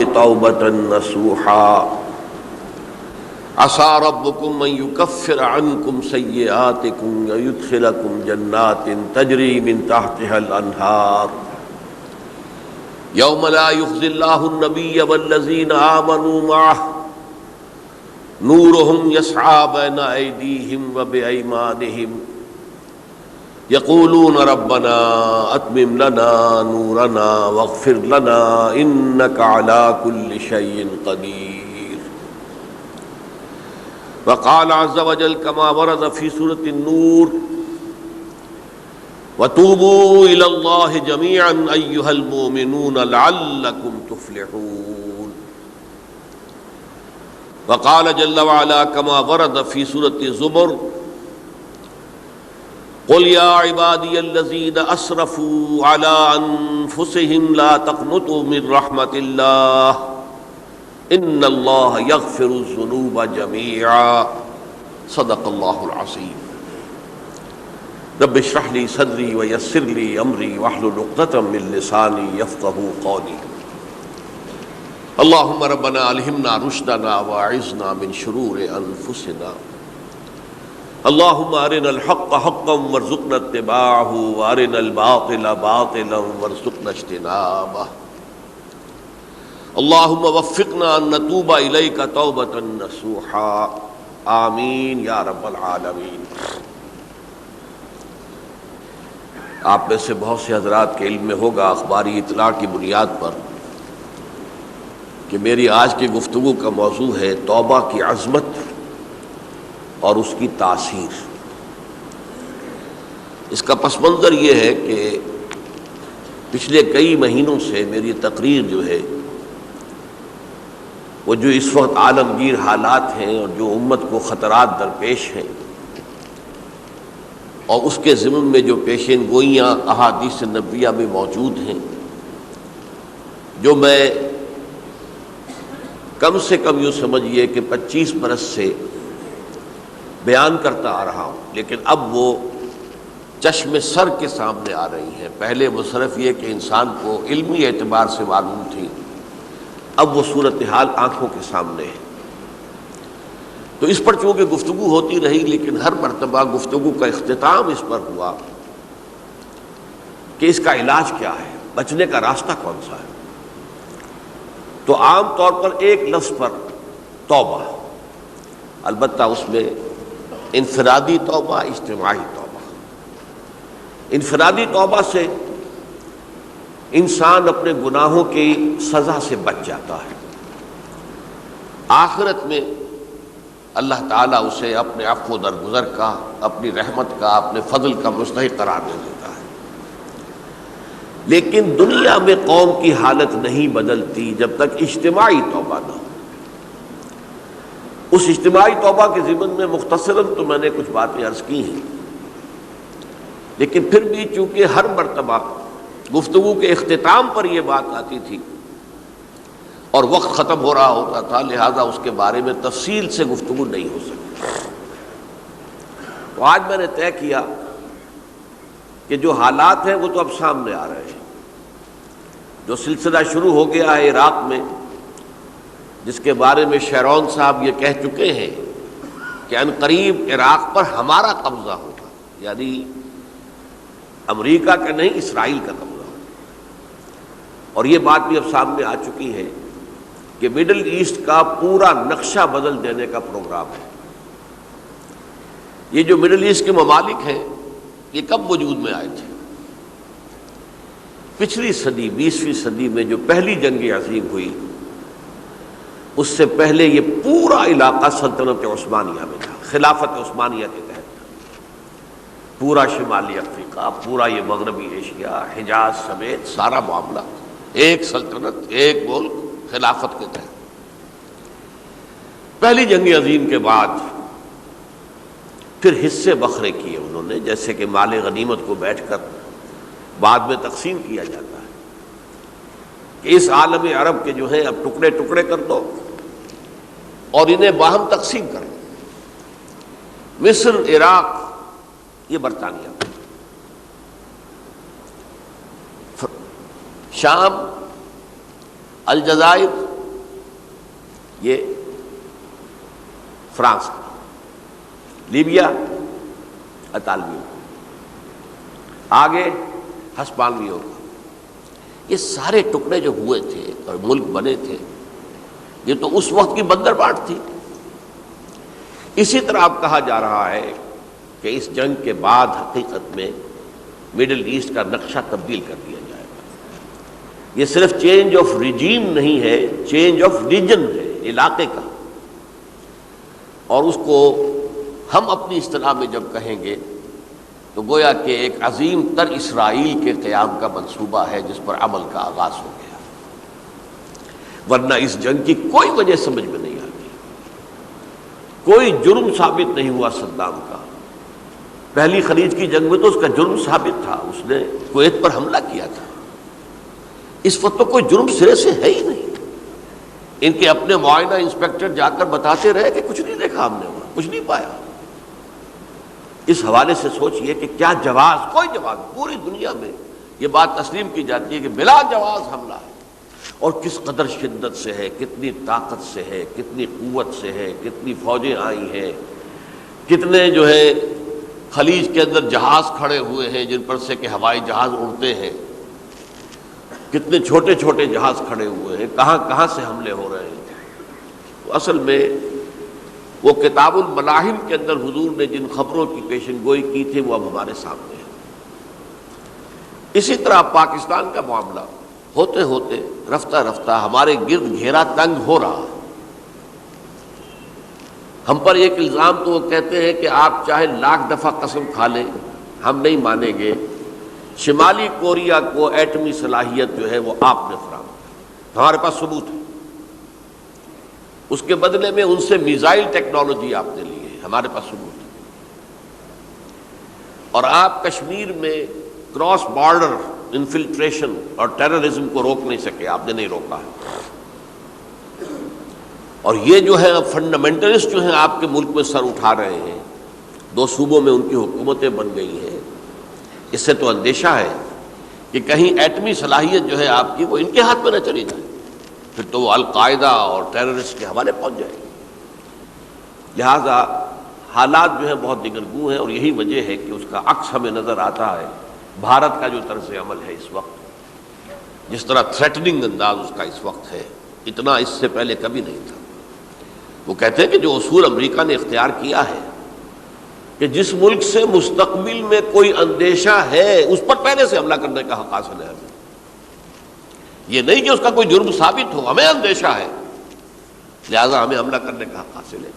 توبة نصوحا عسى ربكم أن يكفر عنكم سيئاتكم ويدخلكم جنات تجري من تحتها الأنهار يوم لا يخزي الله النبي والذين آمنوا معه نورهم يسعى بين أيديهم وبأيمانهم يقولون ربنا أتمم لنا نورنا واغفر لنا إنك على كل شيء قدير. وقال عز وجل كما ورد في سورة النور وتوبوا إلى الله جميعا أيها المؤمنون لعلكم تفلحون. وقال جل وعلا كما ورد في سورة الزمر قل يا عبادي الذين أسرفوا على أنفسهم لا تقنطوا من رحمة الله إن الله يغفر الذنوب جميعا صدق الله العظيم. رب اشرح لي صدري ويسر لي أمري واحلل عقدة من لساني يفقهوا قولي. اللهم ربنا ألهمنا رشدنا وأعذنا من شرور أنفسنا. اللهم أرنا الحق حقا وارزقنا اتباعه وأرنا الباطل باطلا وارزقنا اجتنابه. اللهم وفقنا أن نتوب إليك توبة نصوحا آمین یا رب العالمین. آپ میں سے بہت سے حضرات کے علم میں ہوگا اخباری اطلاع کی بنیاد پر کہ میری آج کی گفتگو کا موضوع ہے توبہ کی عظمت اور اس کی تاثیر. اس کا پس منظر یہ ہے کہ پچھلے کئی مہینوں سے میری تقریر جو ہے وہ جو اس وقت عالمگیر حالات ہیں اور جو امت کو خطرات درپیش ہیں اور اس کے ضمن میں جو پیشین گوئیاں احادیث نبویہ میں موجود ہیں، جو میں کم سے کم یوں سمجھیے کہ 25 برس سے بیان کرتا آ رہا ہوں، لیکن اب وہ چشم سر کے سامنے آ رہی ہیں. پہلے وہ صرف یہ کہ انسان کو علمی اعتبار سے معلوم تھی، اب وہ صورتحال آنکھوں کے سامنے ہے. تو اس پر چونکہ گفتگو ہوتی رہی، لیکن ہر مرتبہ گفتگو کا اختتام اس پر ہوا کہ اس کا علاج کیا ہے، بچنے کا راستہ کون سا ہے. تو عام طور پر ایک لفظ پر توبہ، البتہ اس میں انفرادی توبہ، اجتماعی توبہ. انفرادی توبہ سے انسان اپنے گناہوں کی سزا سے بچ جاتا ہے. آخرت میں اللہ تعالیٰ اسے اپنے عفو درگزر کا، اپنی رحمت کا، اپنے فضل کا مستحق قرار دے دیتا ہے. لیکن دنیا میں قوم کی حالت نہیں بدلتی جب تک اجتماعی توبہ نہ ہو. اس اجتماعی توبہ کے ضمن میں مختصراً تو میں نے کچھ باتیں عرض کی ہیں، لیکن پھر بھی چونکہ ہر مرتبہ گفتگو کے اختتام پر یہ بات آتی تھی اور وقت ختم ہو رہا ہوتا تھا، لہذا اس کے بارے میں تفصیل سے گفتگو نہیں ہو سکتی. تو آج میں نے طے کیا کہ جو حالات ہیں وہ تو اب سامنے آ رہے ہیں. جو سلسلہ شروع ہو گیا ہے عراق میں، جس کے بارے میں شیرون صاحب یہ کہہ چکے ہیں کہ ان قریب عراق پر ہمارا قبضہ ہوگا، یعنی امریکہ کا نہیں، اسرائیل کا قبضہ ہوگا. اور یہ بات بھی اب سامنے آ چکی ہے کہ مڈل ایسٹ کا پورا نقشہ بدل دینے کا پروگرام ہے. یہ جو مڈل ایسٹ کے ممالک ہیں یہ کب وجود میں آئے تھے؟ پچھلی صدی، 20ویں صدی میں جو پہلی جنگ عظیم ہوئی، اس سے پہلے یہ پورا علاقہ سلطنت عثمانیہ میں تھا، خلافت عثمانیہ کے تحت تھا. پورا شمالی افریقہ، پورا یہ مغربی ایشیا، حجاز سمیت سارا معاملہ ایک سلطنت، ایک ملک، خلافت کے تحت. پہلی جنگ عظیم کے بعد پھر حصے بکھرے کیے انہوں نے، جیسے کہ مال غنیمت کو بیٹھ کر بعد میں تقسیم کیا جاتا ہے کہ اس عالم عرب کے جو ہیں اب ٹکڑے ٹکڑے کر دو اور انہیں باہم تقسیم کر دو. مصر، عراق یہ برطانیہ، شام، الجزائر یہ فرانس کا، لیبیا اطالویوں کا، آگے ہسپانویوں کا۔ یہ سارے ٹکڑے جو ہوئے تھے اور ملک بنے تھے، یہ تو اس وقت کی بندر بانٹ تھی۔ اسی طرح اب کہا جا رہا ہے کہ اس جنگ کے بعد حقیقت میں مڈل ایسٹ کا نقشہ تبدیل کر دیا جائے گا۔ یہ صرف چینج آف ریجیم نہیں ہے، چینج آف ریجن ہے، علاقے کا۔ اور اس کو ہم اپنی اصطلاح میں جب کہیں گے تو گویا کہ ایک عظیم تر اسرائیل کے قیام کا منصوبہ ہے جس پر عمل کا آغاز ہو گیا، ورنہ اس جنگ کی کوئی وجہ سمجھ میں نہیں آتی۔ کوئی جرم ثابت نہیں ہوا صدام کا۔ پہلی خلیج کی جنگ میں تو اس کا جرم ثابت تھا، اس نے کویت پر حملہ کیا تھا۔ اس وقت تو کوئی جرم سرے سے ہے ہی نہیں۔ ان کے اپنے معائنہ انسپیکٹر جا کر بتاتے رہے کہ کچھ نہیں دیکھا ہم نے، وہاں کچھ نہیں پایا۔ اس حوالے سے سوچئے کہ کیا جواز، کوئی جواز پوری دنیا میں یہ بات تسلیم کی جاتی ہے کہ بلا جواز حملہ ہے، اور کس قدر شدت سے ہے، کتنی طاقت سے ہے، کتنی قوت سے ہے، کتنی فوجیں آئی ہیں، کتنے جو ہے خلیج کے اندر جہاز کھڑے ہوئے ہیں جن پر سے کہ ہوائی جہاز اڑتے ہیں، کتنے چھوٹے چھوٹے جہاز کھڑے ہوئے ہیں، کہاں کہاں سے حملے ہو رہے ہیں۔ تو اصل میں وہ کتاب الملاحم کے اندر حضور نے جن خبروں کی پیشن گوئی کی تھی وہ اب ہمارے سامنے ہے۔ اسی طرح پاکستان کا معاملہ ہوتے ہوتے رفتہ رفتہ ہمارے گرد گھیرا تنگ ہو رہا ہے۔ ہم پر ایک الزام تو وہ کہتے ہیں کہ آپ چاہے لاکھ دفعہ قسم کھا لیں ہم نہیں مانیں گے، شمالی کوریا کو ایٹمی صلاحیت جو ہے وہ آپ نے فراہم کی، ہمارے پاس ثبوت ہے۔ اس کے بدلے میں ان سے میزائل ٹیکنالوجی آپ نے لی ہے، ہمارے پاس ثبوت ہے۔ اور آپ کشمیر میں کراس بارڈر انفلٹریشن اور ٹیررزم کو روک نہیں سکے، آپ نے نہیں روکا ہے۔ اور یہ جو ہے فنڈامنٹلسٹ جو ہیں آپ کے ملک میں سر اٹھا رہے ہیں، 2 صوبوں میں ان کی حکومتیں بن گئی ہیں، اس سے تو اندیشہ ہے کہ کہیں ایٹمی صلاحیت جو ہے آپ کی وہ ان کے ہاتھ میں نہ چلی جائے، پھر تو وہ القاعدہ اور ٹیررسٹ کے حوالے پہنچ جائے گی۔ لہذا حالات جو ہے بہت دگرگوں ہیں، اور یہی وجہ ہے کہ اس کا عکس ہمیں نظر آتا ہے بھارت کا جو طرز عمل ہے اس وقت، جس طرح تھریٹننگ انداز اس کا اس وقت ہے، اتنا اس سے پہلے کبھی نہیں تھا۔ وہ کہتے ہیں کہ جو اصول امریکہ نے اختیار کیا ہے کہ جس ملک سے مستقبل میں کوئی اندیشہ ہے اس پر پہلے سے حملہ کرنے کا حق حاصل ہے ہمیں، یہ نہیں کہ اس کا کوئی جرم ثابت ہو، ہمیں اندیشہ ہے لہذا ہمیں حملہ کرنے کا حق حاصل ہے،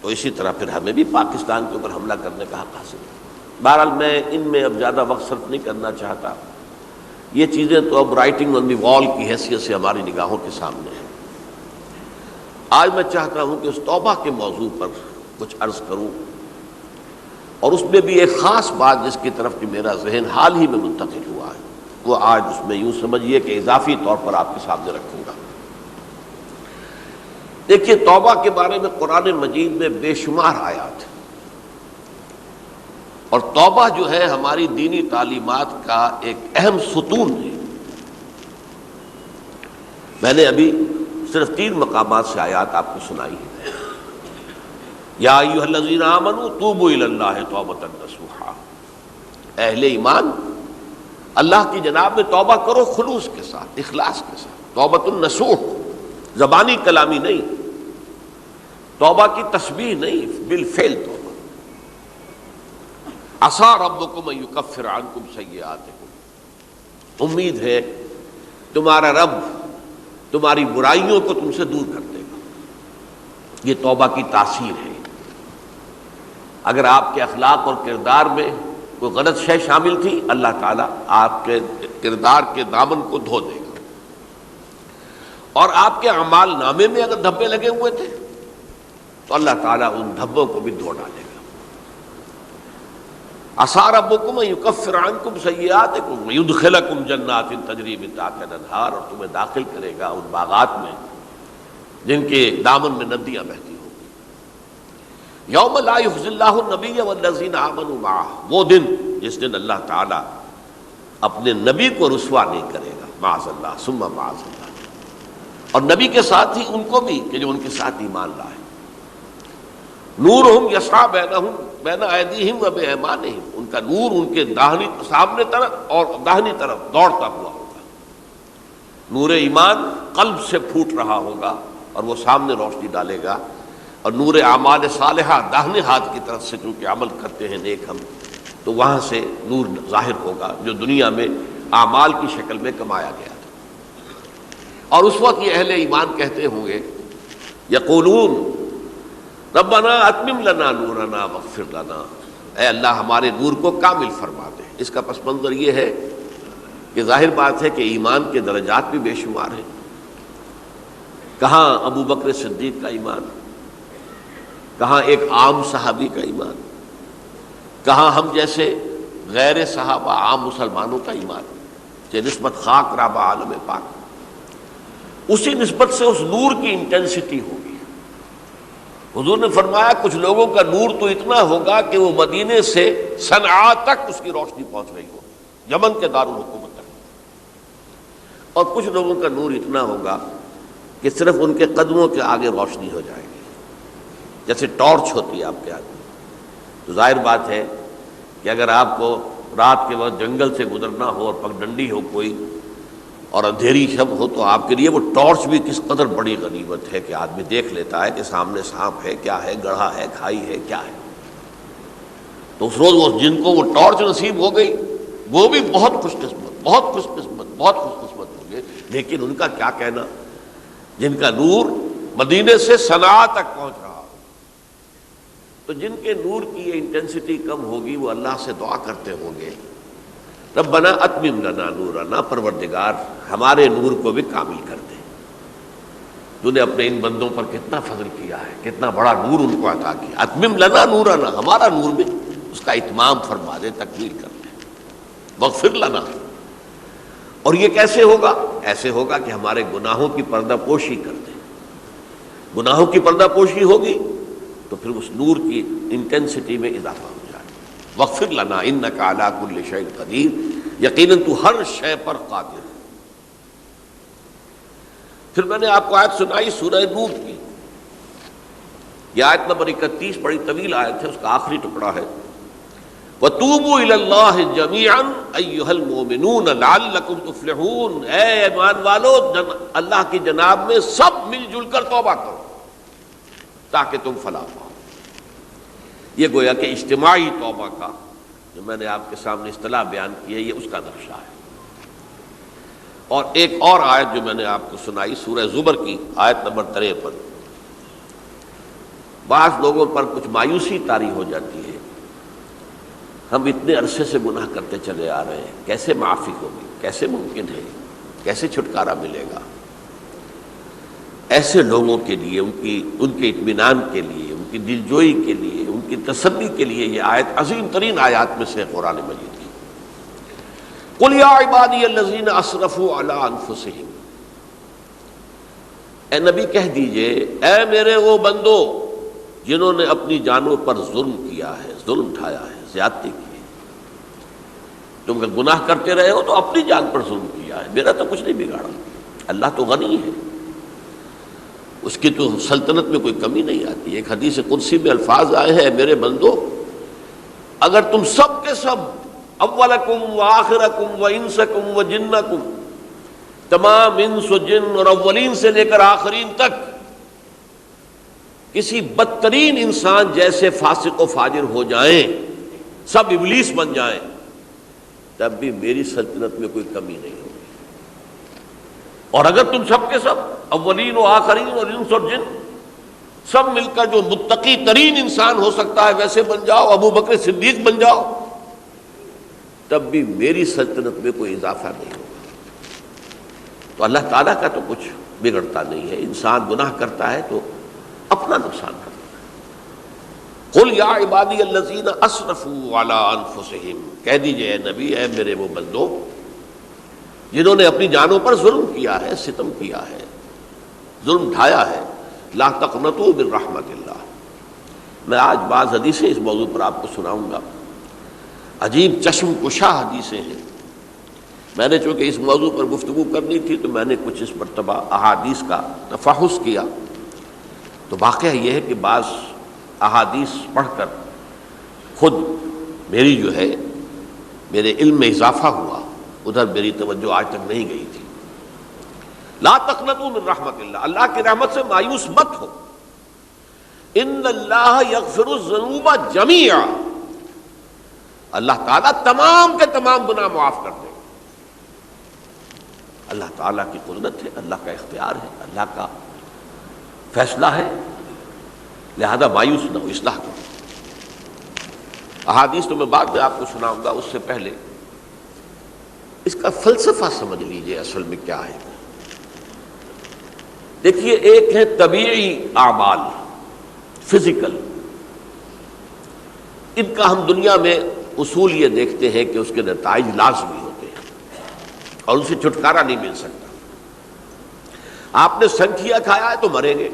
تو اسی طرح پھر ہمیں بھی پاکستان کے اوپر حملہ کرنے کا حق حاصل ہے۔ بہرحال میں ان میں اب زیادہ وقت صرف نہیں کرنا چاہتا، یہ چیزیں تو اب رائٹنگ آن دی وال کی حیثیت سے ہماری نگاہوں کے سامنے ہیں۔ آج میں چاہتا ہوں کہ اس توبہ کے موضوع پر کچھ عرض کروں، اور اس میں بھی ایک خاص بات جس کی طرف کہ میرا ذہن حال ہی میں منتقل ہوا ہے، وہ آج اس میں یوں سمجھیے کہ اضافی طور پر آپ کے سامنے رکھوں گا۔ دیکھیے، توبہ کے بارے میں قرآن مجید میں بے شمار آیات ہیں، اور توبہ جو ہے ہماری دینی تعلیمات کا ایک اہم ستون ہے۔ میں نے ابھی صرف 3 مقامات سے آیات آپ کو سنائی ہے۔ یا ایھا الذین آمنوا توبوا الی اللہ توبۃ نصوحا، اہل ایمان اللہ کی جناب میں توبہ کرو خلوص کے ساتھ، اخلاص کے ساتھ۔ توبۃ النصوح، زبانی کلامی نہیں، توبہ کی تسبیح نہیں، بالفعل توبہ۔ عسیٰ ربکم ان یکفر عنکم سیئاتکم، امید ہے تمہارا رب تمہاری برائیوں کو تم سے دور کر دے گا۔ یہ توبہ کی تاثیر ہے۔ اگر آپ کے اخلاق اور کردار میں کوئی غلط شے شامل تھی، اللہ تعالیٰ آپ کے کردار کے دامن کو دھو دے گا، اور آپ کے اعمال نامے میں اگر دھبے لگے ہوئے تھے تو اللہ تعالیٰ ان دھبوں کو بھی دھو ڈالے گا۔ عسیٰ ربکم ان یکفر عنکم سیئاتکم ویدخلکم جنات تجری من تحتہا الانہار، اور تمہیں داخل کرے گا ان باغات میں جن کے دامن میں ندیاں بہتی ہوں گی۔ یوم لا یخزی اللہ النبی والذین آمنوا معہ، وہ دن جس دن اللہ تعالیٰ اپنے نبی کو رسوا نہیں کرے گا، معاذ اللہ ثم معاذ اللہ۔ اور نبی کے ساتھ ہی ان کو بھی کہ جو ان کے ساتھ ایمان لائے۔ نورہم یسعی بین ایدیہم و بایمانہم، ان کا نور ان کے سامنے طرف اور داہنی طرف دوڑتا ہوا ہوگا۔ نور ایمان قلب سے پھوٹ رہا ہوگا اور وہ سامنے روشنی ڈالے گا، اور نور اعمال صالحہ داہنے ہاتھ کی طرف سے چونکہ عمل کرتے ہیں نیک ہم، تو وہاں سے نور ظاہر ہوگا جو دنیا میں اعمال کی شکل میں کمایا گیا تھا۔ اور اس وقت یہ اہل ایمان کہتے ہوں گے، یقولون ربنا اتمم لنا نورنا واغفر لنا، اے اللہ ہمارے نور کو کامل فرما دے۔ اس کا پس منظر یہ ہے کہ ظاہر بات ہے کہ ایمان کے درجات بھی بے شمار ہیں۔ کہاں ابو بکر صدیق کا ایمان، کہاں ایک عام صحابی کا ایمان، کہاں ہم جیسے غیر صحابہ عام مسلمانوں کا ایمان، کہ نسبت خاک رابع عالم پاک، اسی نسبت سے اس نور کی انٹینسٹی ہوگی۔ حضور نے فرمایا کچھ لوگوں کا نور تو اتنا ہوگا کہ وہ مدینے سے صنعاء تک اس کی روشنی پہنچ رہی ہوگی، یمن کے دارالحکومت تک، اور کچھ لوگوں کا نور اتنا ہوگا کہ صرف ان کے قدموں کے آگے روشنی ہو جائے گی، جیسے ٹارچ ہوتی ہے آپ کے آگے۔ تو ظاہر بات ہے کہ اگر آپ کو رات کے وقت جنگل سے گزرنا ہو اور پگڈنڈی ہو کوئی اور اندھیری شب ہو، تو آپ کے لیے وہ ٹارچ بھی کس قدر بڑی غنیمت ہے کہ آدمی دیکھ لیتا ہے کہ سامنے سانپ ہے، کیا ہے، گڑھا ہے، کھائی ہے، کیا ہے۔ تو اس روز جن کو وہ ٹارچ نصیب ہو گئی وہ بھی بہت خوش قسمت، بہت خوش قسمت، بہت خوش قسمت ہوں گے۔ لیکن ان کا کیا کہنا جن کا نور مدینے سے صنعاء تک پہنچ رہا ہو۔ تو جن کے نور کی یہ انٹینسٹی کم ہوگی وہ اللہ سے دعا کرتے ہوں گے، ربنا اتمم لنا نورنا، پروردگار ہمارے نور کو بھی کامل کر دے۔ تو نے اپنے ان بندوں پر کتنا فضل کیا ہے، کتنا بڑا نور ان کو عطا کیا۔ اتمم لنا نورنا، ہمارا نور بھی اس کا اتمام فرما دے، تکمیل کر دے۔ واغفر لنا، اور یہ کیسے ہوگا؟ ایسے ہوگا کہ ہمارے گناہوں کی پردہ پوشی کر دے۔ گناہوں کی پردہ پوشی ہوگی تو پھر اس نور کی انٹینسٹی میں اضافہ ہو جائے۔ واغفر لنا انک علی کل شیء قدیر، یقیناً تو ہر شے پر قادر ہے۔ پھر میں نے آپ کو آیت سنائی سورہ نور کی، یہ آیت نمبر 31 بڑی طویل آیت ہے، اس کا آخری ٹکڑا ہے، وَتُوبُوا إِلَى اللَّهِ جَمِيعًا أَيُّهَا الْمُؤْمِنُونَ لَعَلَّكُمْ تُفْلِحُونَ، اے ایمان والو اللہ کی جناب میں سب مل جل کر توبہ کرو تاکہ تم فلاح پاؤ۔ یہ گویا کہ اجتماعی توبہ کا جو میں نے آپ کے سامنے اصطلاح بیان کی ہے، یہ اس کا نقشہ ہے۔ اور ایک اور آیت جو میں نے آپ کو سنائی سورہ زمر کی آیت نمبر 53، بعض لوگوں پر کچھ مایوسی طاری ہو جاتی ہے، ہم اتنے عرصے سے گناہ کرتے چلے آ رہے ہیں، کیسے معافی ہوگی، کیسے ممکن ہے، کیسے چھٹکارا ملے گا؟ ایسے لوگوں کے لیے ان کے اطمینان کے لیے، ان کی دلجوئی کے لیے، ان کی تسلی کے لیے یہ آیت عظیم ترین آیات میں سے قرآن مجید کی۔ قل یا عبادی الذین اسرفوا علی انفسہم، اے نبی کہہ دیجئے اے میرے وہ بندو جنہوں نے اپنی جانوں پر ظلم کیا ہے، ظلم اٹھایا ہے، زیادتی کی ہے۔ تم اگر گناہ کرتے رہے ہو تو اپنی جان پر ظلم کیا ہے، میرا تو کچھ نہیں بگاڑا، اللہ تو غنی ہے، اس کی تو سلطنت میں کوئی کمی نہیں آتی۔ ایک حدیث قدسی میں الفاظ آئے ہیں، میرے بندو اگر تم سب کے سب، اولکم و آخرکم و انسکم و جنکم، تمام انس و جن اور اولین سے لے کر آخرین تک کسی بدترین انسان جیسے فاسق و فاجر ہو جائیں، سب ابلیس بن جائیں، تب بھی میری سلطنت میں کوئی کمی نہیں ہوگی۔ اور اگر تم سب کے سب اولین و آخرین اور انس اور جن سب مل کر جو متقی ترین انسان ہو سکتا ہے ویسے بن جاؤ، ابو بکر صدیق بن جاؤ، تب بھی میری سلطنت میں کوئی اضافہ نہیں ہوگا۔ تو اللہ تعالیٰ کا تو کچھ بگڑتا نہیں ہے، انسان گناہ کرتا ہے تو اپنا نقصان کرتا ہے۔ قل یا عبادی الذین اسرفوا علی انفسہم، کہہ دیجئے اے نبی، اے میرے وہ بندو جنہوں نے اپنی جانوں پر ظلم کیا ہے، ستم کیا ہے، ظلم اٹھایا ہے، لا تقنطوا من رحمت اللہ۔ میں آج بعض حدیثیں اس موضوع پر آپ کو سناؤں گا، عجیب چشم کشا حدیثیں ہیں۔ میں نے چونکہ اس موضوع پر گفتگو کرنی تھی تو میں نے کچھ اس مرتبہ احادیث کا تفحص کیا، تو واقعہ یہ ہے کہ بعض احادیث پڑھ کر خود میری جو ہے میرے علم میں اضافہ ہوا، ادھر میری توجہ آج تک نہیں گئی تھی۔ لا تقنطوا من رحمت اللہ، اللہ کی رحمت سے مایوس مت ہو۔ ان اللہ یغفر الذنوب جميعا، اللہ تعالیٰ تمام کے تمام گناہ معاف کر دے۔ اللہ تعالیٰ کی قدرت ہے، اللہ کا اختیار ہے، اللہ کا فیصلہ ہے، لہذا مایوس نہ ہو، اصلاح کرو۔ احادیث تو میں بعد میں آپ کو سناؤں گا، اس سے پہلے اس کا فلسفہ سمجھ لیجئے اصل میں کیا ہے۔ دیکھیے، ایک ہے طبیعی اعمال، فزیکل، ان کا ہم دنیا میں اصول یہ دیکھتے ہیں کہ اس کے نتائج لازمی ہوتے ہیں اور ان سے چھٹکارا نہیں مل سکتا۔ آپ نے سنکھیا کھایا ہے تو مریں گے،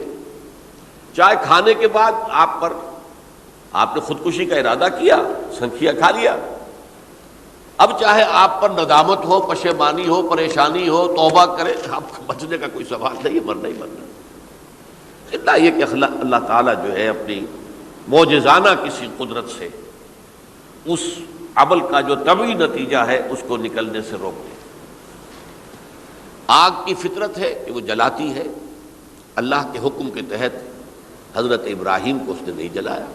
چائے کھانے کے بعد آپ نے خودکشی کا ارادہ کیا، سنکھیا کھا لیا، اب چاہے آپ پر ندامت ہو، پشیمانی ہو، پریشانی ہو، توبہ کرے، آپ کو بچنے کا کوئی سوال نہیں ہے، مرنا ہی مرنا۔ اتنا یہ کہ اللہ تعالیٰ جو ہے اپنی معجزانہ کسی قدرت سے اس عمل کا جو طبعی نتیجہ ہے اس کو نکلنے سے روک دے۔ آگ کی فطرت ہے کہ وہ جلاتی ہے، اللہ کے حکم کے تحت حضرت ابراہیم کو اس نے نہیں جلایا،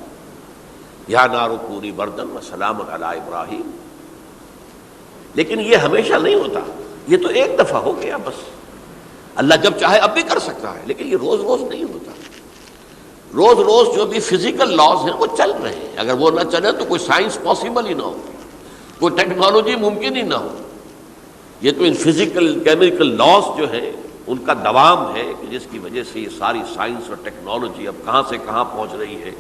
یا نار کونی بردن وسلام علی ابراہیم۔ لیکن یہ ہمیشہ نہیں ہوتا، یہ تو ایک دفعہ ہو گیا بس۔ اللہ جب چاہے اب بھی کر سکتا ہے، لیکن یہ روز روز نہیں ہوتا۔ روز روز جو بھی فزیکل لاز ہیں وہ چل رہے ہیں، اگر وہ نہ چلے تو کوئی سائنس پاسبل ہی نہ ہو، کوئی ٹیکنالوجی ممکن ہی نہ ہو۔ یہ تو ان فزیکل کیمیکل لاز جو ہیں ان کا دوام ہے کہ جس کی وجہ سے یہ ساری سائنس اور ٹیکنالوجی اب کہاں سے کہاں پہنچ رہی ہے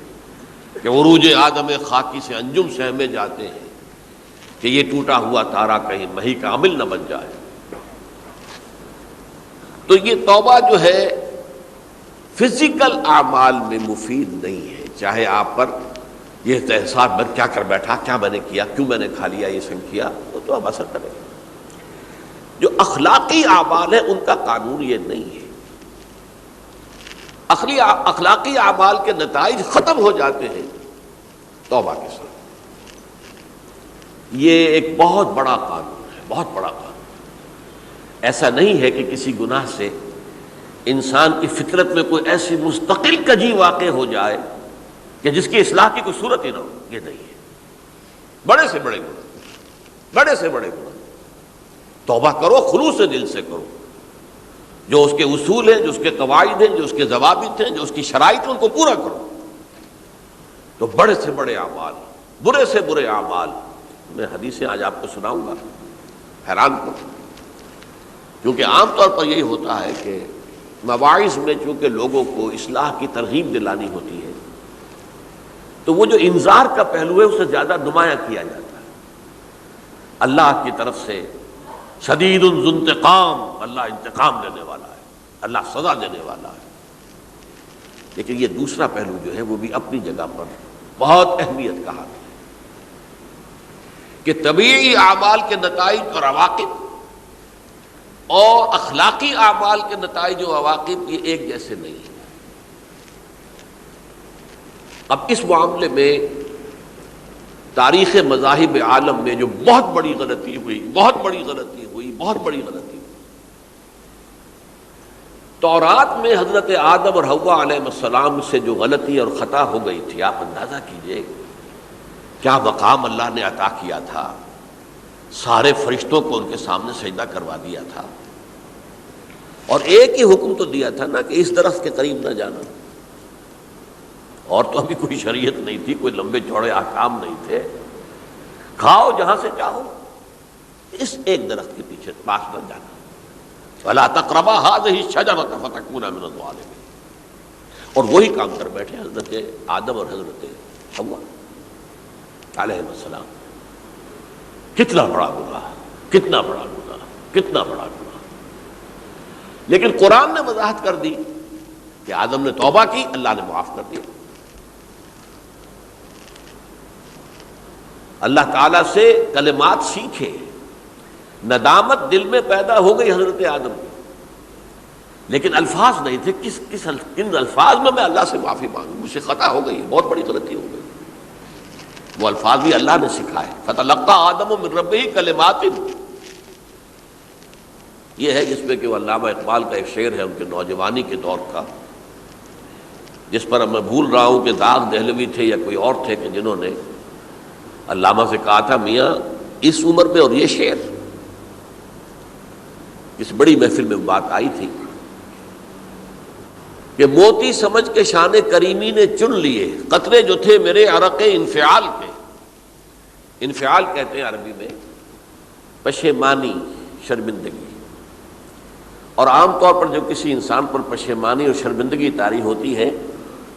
کہ عروج آدم خاکی سے انجم سہمے جاتے ہیں کہ یہ ٹوٹا ہوا تارا کہیں مہی کا عامل نہ بن جائے۔ تو یہ توبہ جو ہے فزیکل اعمال میں مفید نہیں ہے، چاہے آپ پر یہ احساس میں کیا کر بیٹھا، کیا میں نے کیا، کیوں میں نے کھا لیا یہ سنکھیا، وہ تو اب اثر کرے گا۔ جو اخلاقی اعمال ہیں ان کا قانون یہ نہیں ہے۔ اخلاقی اعمال کے نتائج ختم ہو جاتے ہیں توبہ کے ساتھ۔ یہ ایک بہت بڑا قانون ہے، بہت بڑا قانون۔ ایسا نہیں ہے کہ کسی گناہ سے انسان کی فطرت میں کوئی ایسی مستقل کجی واقع ہو جائے کہ جس کی اصلاح کی کوئی صورت ہی نہ ہو، یہ نہیں ہے۔ بڑے سے بڑے گناہ، بڑے سے بڑے گناہ توبہ کرو، خلوص سے دل سے کرو، جو اس کے اصول ہیں، جو اس کے قواعد ہیں، جو اس کے ضوابط ہیں، جو اس کی شرائط ہیں، ان کو پورا کرو۔ تو بڑے سے بڑے اعمال، برے سے برے اعمال، میں حدیثیں آج آپ کو سناؤں گا، حیران کروں، کیونکہ عام طور پر یہی ہوتا ہے کہ مواعظ میں چونکہ لوگوں کو اصلاح کی ترغیب دلانی ہوتی ہے تو وہ جو انذار کا پہلو ہے اسے زیادہ نمایاں کیا جاتا ہے۔ اللہ کی طرف سے شدید ذو انتقام، اللہ انتقام لینے والا ہے، اللہ سزا دینے والا ہے۔ لیکن یہ دوسرا پہلو جو ہے وہ بھی اپنی جگہ پر بہت اہمیت کا حامل ہے کہ طبیعی اعمال کے نتائج اور عواقب اور اخلاقی اعمال کے نتائج و عواقب یہ ایک جیسے نہیں ہیں۔ اب اس معاملے میں تاریخ مذاہب عالم میں جو بہت بڑی غلطی ہوئی، بہت بڑی غلطی ہوئی، بہت بڑی غلطی ہوئی۔ تورات میں حضرت آدم اور حوا علیہ السلام سے جو غلطی اور خطا ہو گئی تھی، آپ اندازہ کیجئے کیا مقام اللہ نے عطا کیا تھا، سارے فرشتوں کو ان کے سامنے سجدہ کروا دیا تھا، اور ایک ہی حکم تو دیا تھا نا کہ اس درخت کے قریب نہ جانا، اور تو ابھی کوئی شریعت نہیں تھی، کوئی لمبے چوڑے احکام نہیں تھے، کھاؤ جہاں سے چاہو، اس ایک درخت کے پیچھے پاس نہ جانا، وَلَا تَقْرَبَا هَٰذِهِ الشَّجَرَةَ فَتَكُونَا مِنَ الظَّالِمِينَ۔ اور وہی کام کر بیٹھے حضرت آدم اور حضرت حوا علیہ السلام۔ کتنا بڑا گناہ، کتنا بڑا گناہ، کتنا بڑا گناہ۔ لیکن قرآن نے وضاحت کر دی کہ آدم نے توبہ کی، اللہ نے معاف کر دیا۔ اللہ تعالیٰ سے کلمات سیکھے، ندامت دل میں پیدا ہو گئی حضرت آدم کی، لیکن الفاظ نہیں تھے کن الفاظ میں اللہ سے معافی مانگوں، مجھ سے خطا ہو گئی، بہت بڑی غلطی ہو گئی۔ وہ الفاظ بھی اللہ نے سکھائے، فتلقى آدم من ربہ کلمات، یہ ہے جس میں کہ وہ علامہ اقبال کا ایک شعر ہے ان کے نوجوانی کے دور کا، جس پر میں بھول رہا ہوں کہ داغ دہلوی تھے یا کوئی اور تھے کہ جنہوں نے علامہ سے کہا تھا میاں اس عمر میں اور یہ شعر، اس بڑی محفل میں بات آئی تھی کہ موتی سمجھ کے شان کریمی نے چن لیے قطرے جو تھے میرے عرق انفعال کے۔ انفعال کہتے ہیں عربی میں پشیمانی، شرمندگی، اور عام طور پر جو کسی انسان پر پشیمانی اور شرمندگی طاری ہوتی ہے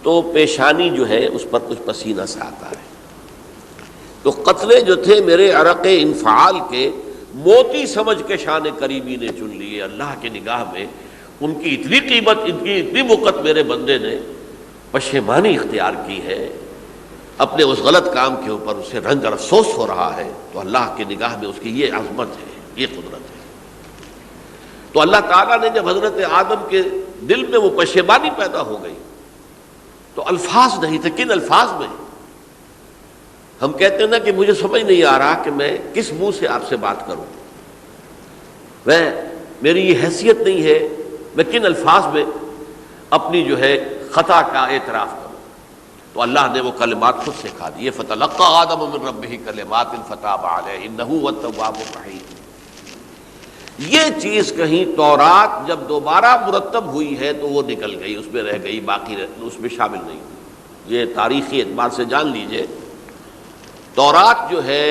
تو پیشانی جو ہے اس پر کچھ پسینہ سا آتا ہے۔ تو قطرے جو تھے میرے عرق انفعال کے موتی سمجھ کے شان کریمی نے چن لیے، اللہ کی نگاہ میں ان کی اتنی قیمت، ان کی اتنی وقت میرے بندے نے پشیمانی اختیار کی ہے اپنے اس غلط کام کے اوپر، اسے رنج اور افسوس ہو رہا ہے، تو اللہ کی نگاہ میں اس کی یہ عظمت ہے، یہ قدرت ہے۔ تو اللہ تعالیٰ نے جب حضرت آدم کے دل میں وہ پشیمانی پیدا ہو گئی تو الفاظ نہیں تھے، کن الفاظ میں؟ ہم کہتے ہیں نا کہ مجھے سمجھ نہیں آ رہا کہ میں کس منہ سے آپ سے بات کروں، میری یہ حیثیت نہیں ہے، میں کن الفاظ میں اپنی جو ہے خطا کا اعتراف کروں۔ تو اللہ نے وہ کلمات خود سکھا دیے، فتلقى آدم من ربہ کلمات فتاب علیہ انہ هو التواب الرحیم۔ یہ چیز کہیں تورات جب دوبارہ مرتب ہوئی ہے تو وہ نکل گئی، اس میں رہ گئی، باقی اس میں شامل نہیں ہوئی۔ یہ تاریخی اعتبار سے جان لیجئے، تورات جو ہے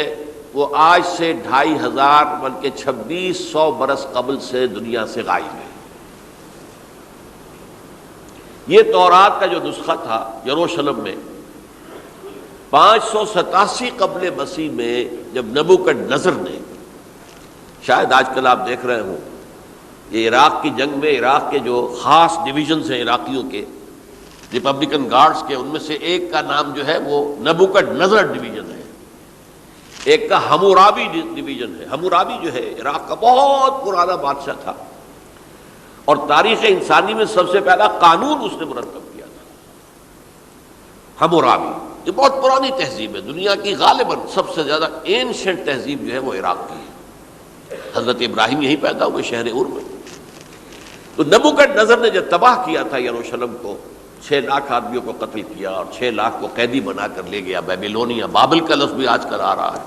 وہ آج سے 2500 بلکہ 2600 برس قبل سے دنیا سے غائب ہے۔ یہ تورات کا جو نسخہ تھا یروشلم میں 587 قبل مسیح میں جب نبوکدنضر نے، شاید آج کل آپ دیکھ رہے ہوں یہ عراق کی جنگ میں عراق کے جو خاص ڈویژنز ہیں عراقیوں کے ریپبلکن گارڈز کے، ان میں سے ایک کا نام جو ہے وہ نبوکدنضر ڈویژن ہے، ایک کا حمورابی ڈویژن ہے۔ حمورابی جو ہے عراق کا بہت پرانا بادشاہ تھا اور تاریخ انسانی میں سب سے پہلا قانون اس نے مرتب کیا تھا، حمورابی۔ یہ بہت پرانی تہذیب ہے، دنیا کی غالباً سب سے زیادہ اینشنٹ تہذیب جو ہے وہ عراق کی ہے۔ حضرت ابراہیم یہیں پیدا ہوئے شہر عور میں۔ تو نبوکدنضر نے جب تباہ کیا تھا یروشلم کو، 6 لاکھ آدمیوں کو قتل کیا اور 6 لاکھ کو قیدی بنا کر لے گیا بیبیلونیا، بابل کا لفظ بھی آج کل آ رہا ہے۔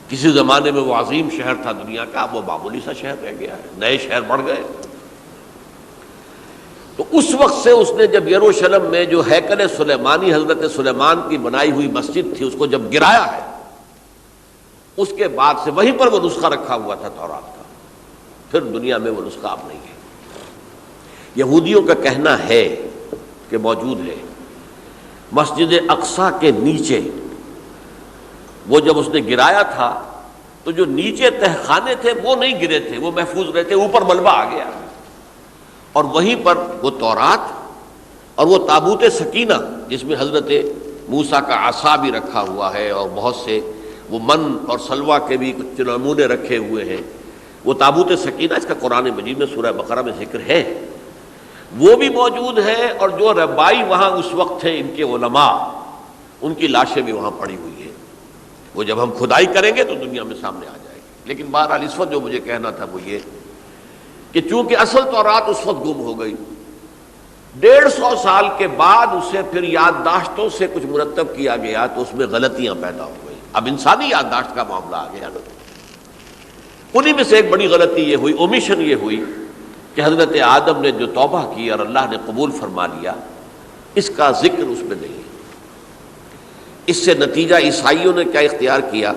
کسی زمانے میں وہ عظیم شہر تھا دنیا کا، اب وہ معمولی سا شہر رہ گیا ہے، نئے شہر بڑھ گئے۔ تو اس وقت سے اس نے جب یروشلم میں جو ہیکل سلیمانی حضرت سلیمان کی بنائی ہوئی مسجد تھی اس کو جب گرایا ہے، اس کے بعد سے وہیں پر وہ نسخہ رکھا ہوا تھا تورات کا، پھر دنیا میں وہ نسخہ اب نہیں ہے۔ یہودیوں کا کہنا ہے کہ موجود ہے مسجد اقصی کے نیچے، وہ جب اس نے گرایا تھا تو جو نیچے تہخانے تھے وہ نہیں گرے تھے، وہ محفوظ رہتے، اوپر ملبہ آ گیا، اور وہیں پر وہ تورات اور وہ تابوت سکینہ جس میں حضرت موسیٰ کا عصا بھی رکھا ہوا ہے اور بہت سے وہ من اور سلوہ کے بھی کچھ نمونے رکھے ہوئے ہیں، وہ تابوت سکینہ اس کا قرآن مجید میں سورہ بقرہ میں ذکر ہے، وہ بھی موجود ہے۔ اور جو ربائی وہاں اس وقت تھے ان کے علماء، ان کی لاشیں بھی وہاں پڑی ہوئی ہیں، وہ جب ہم کھدائی کریں گے تو دنیا میں سامنے آ جائے گی۔ لیکن بہرحال اس وقت جو مجھے کہنا تھا وہ یہ کہ چونکہ اصل تورات اس وقت گم ہو گئی، 150 سال کے بعد اسے پھر یادداشتوں سے کچھ مرتب کیا گیا تو اس میں غلطیاں پیدا ہو گئی۔ اب انسانی یادداشت کا معاملہ آ گیا نا، انہی میں سے ایک بڑی غلطی یہ ہوئی، اومیشن یہ ہوئی کہ حضرت آدم نے جو توبہ کی اور اللہ نے قبول فرما لیا، اس کا ذکر اس میں نہیں ہے۔ اس سے نتیجہ عیسائیوں نے کیا اختیار کیا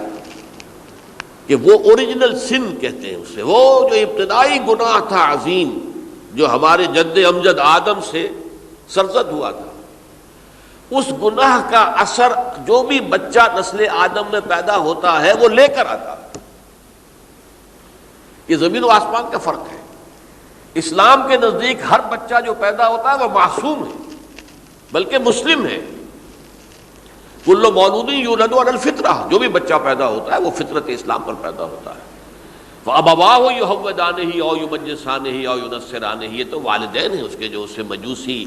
کہ وہ اوریجنل سن کہتے ہیں اسے، وہ جو ابتدائی گناہ تھا عظیم جو ہمارے جد امجد آدم سے سرزد ہوا تھا، اس گناہ کا اثر جو بھی بچہ نسل آدم میں پیدا ہوتا ہے وہ لے کر آتا ہے۔ یہ زمین و آسمان کا فرق ہے۔ اسلام کے نزدیک ہر بچہ جو پیدا ہوتا ہے وہ معصوم ہے، بلکہ مسلم ہے۔ کل مولود یولد علی الفطرہ، جو بھی بچہ پیدا ہوتا ہے وہ فطرت اسلام پر پیدا ہوتا ہے۔ فَأَبَوَاهُ يُهَوِّدَانِهِ أَوْ يُمَجِّسَانِهِ أَوْ يُنَصِّرَانِهِ، یہ تو والدین ہیں اس کے جو اسے مجوسی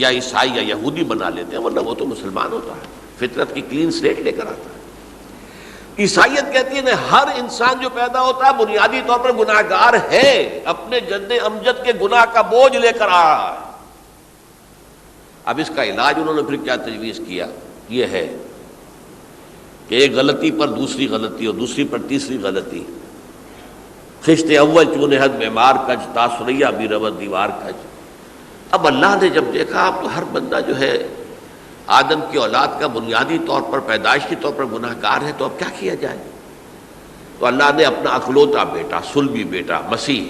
یا عیسائی یا یہودی بنا لیتے ہیں، ورنہ وہ تو مسلمان ہوتا ہے، فطرت کی کلین سلیٹ لے کر آتا ہے۔ عیسائیت کہتی ہے کہ ہر انسان جو پیدا ہوتا ہے بنیادی طور پر گناہگار ہے، اپنے جد امجد کے گناہ کا بوجھ لے کر آ رہا ہے۔ اب اس کا علاج انہوں نے پھر کیا تجویز کیا، یہ ہے کہ ایک غلطی پر دوسری غلطی اور دوسری پر تیسری غلطی، خشت اول چون حد معمار کج تا سریا بھی رود دیوار کج۔ اب اللہ نے جب دیکھا اب تو ہر بندہ جو ہے آدم کی اولاد کا بنیادی طور پر پیدائشی طور پر گناہ گار ہے، تو اب کیا کیا جائے؟ تو اللہ نے اپنا اکلوتا بیٹا، صلبی بیٹا مسیح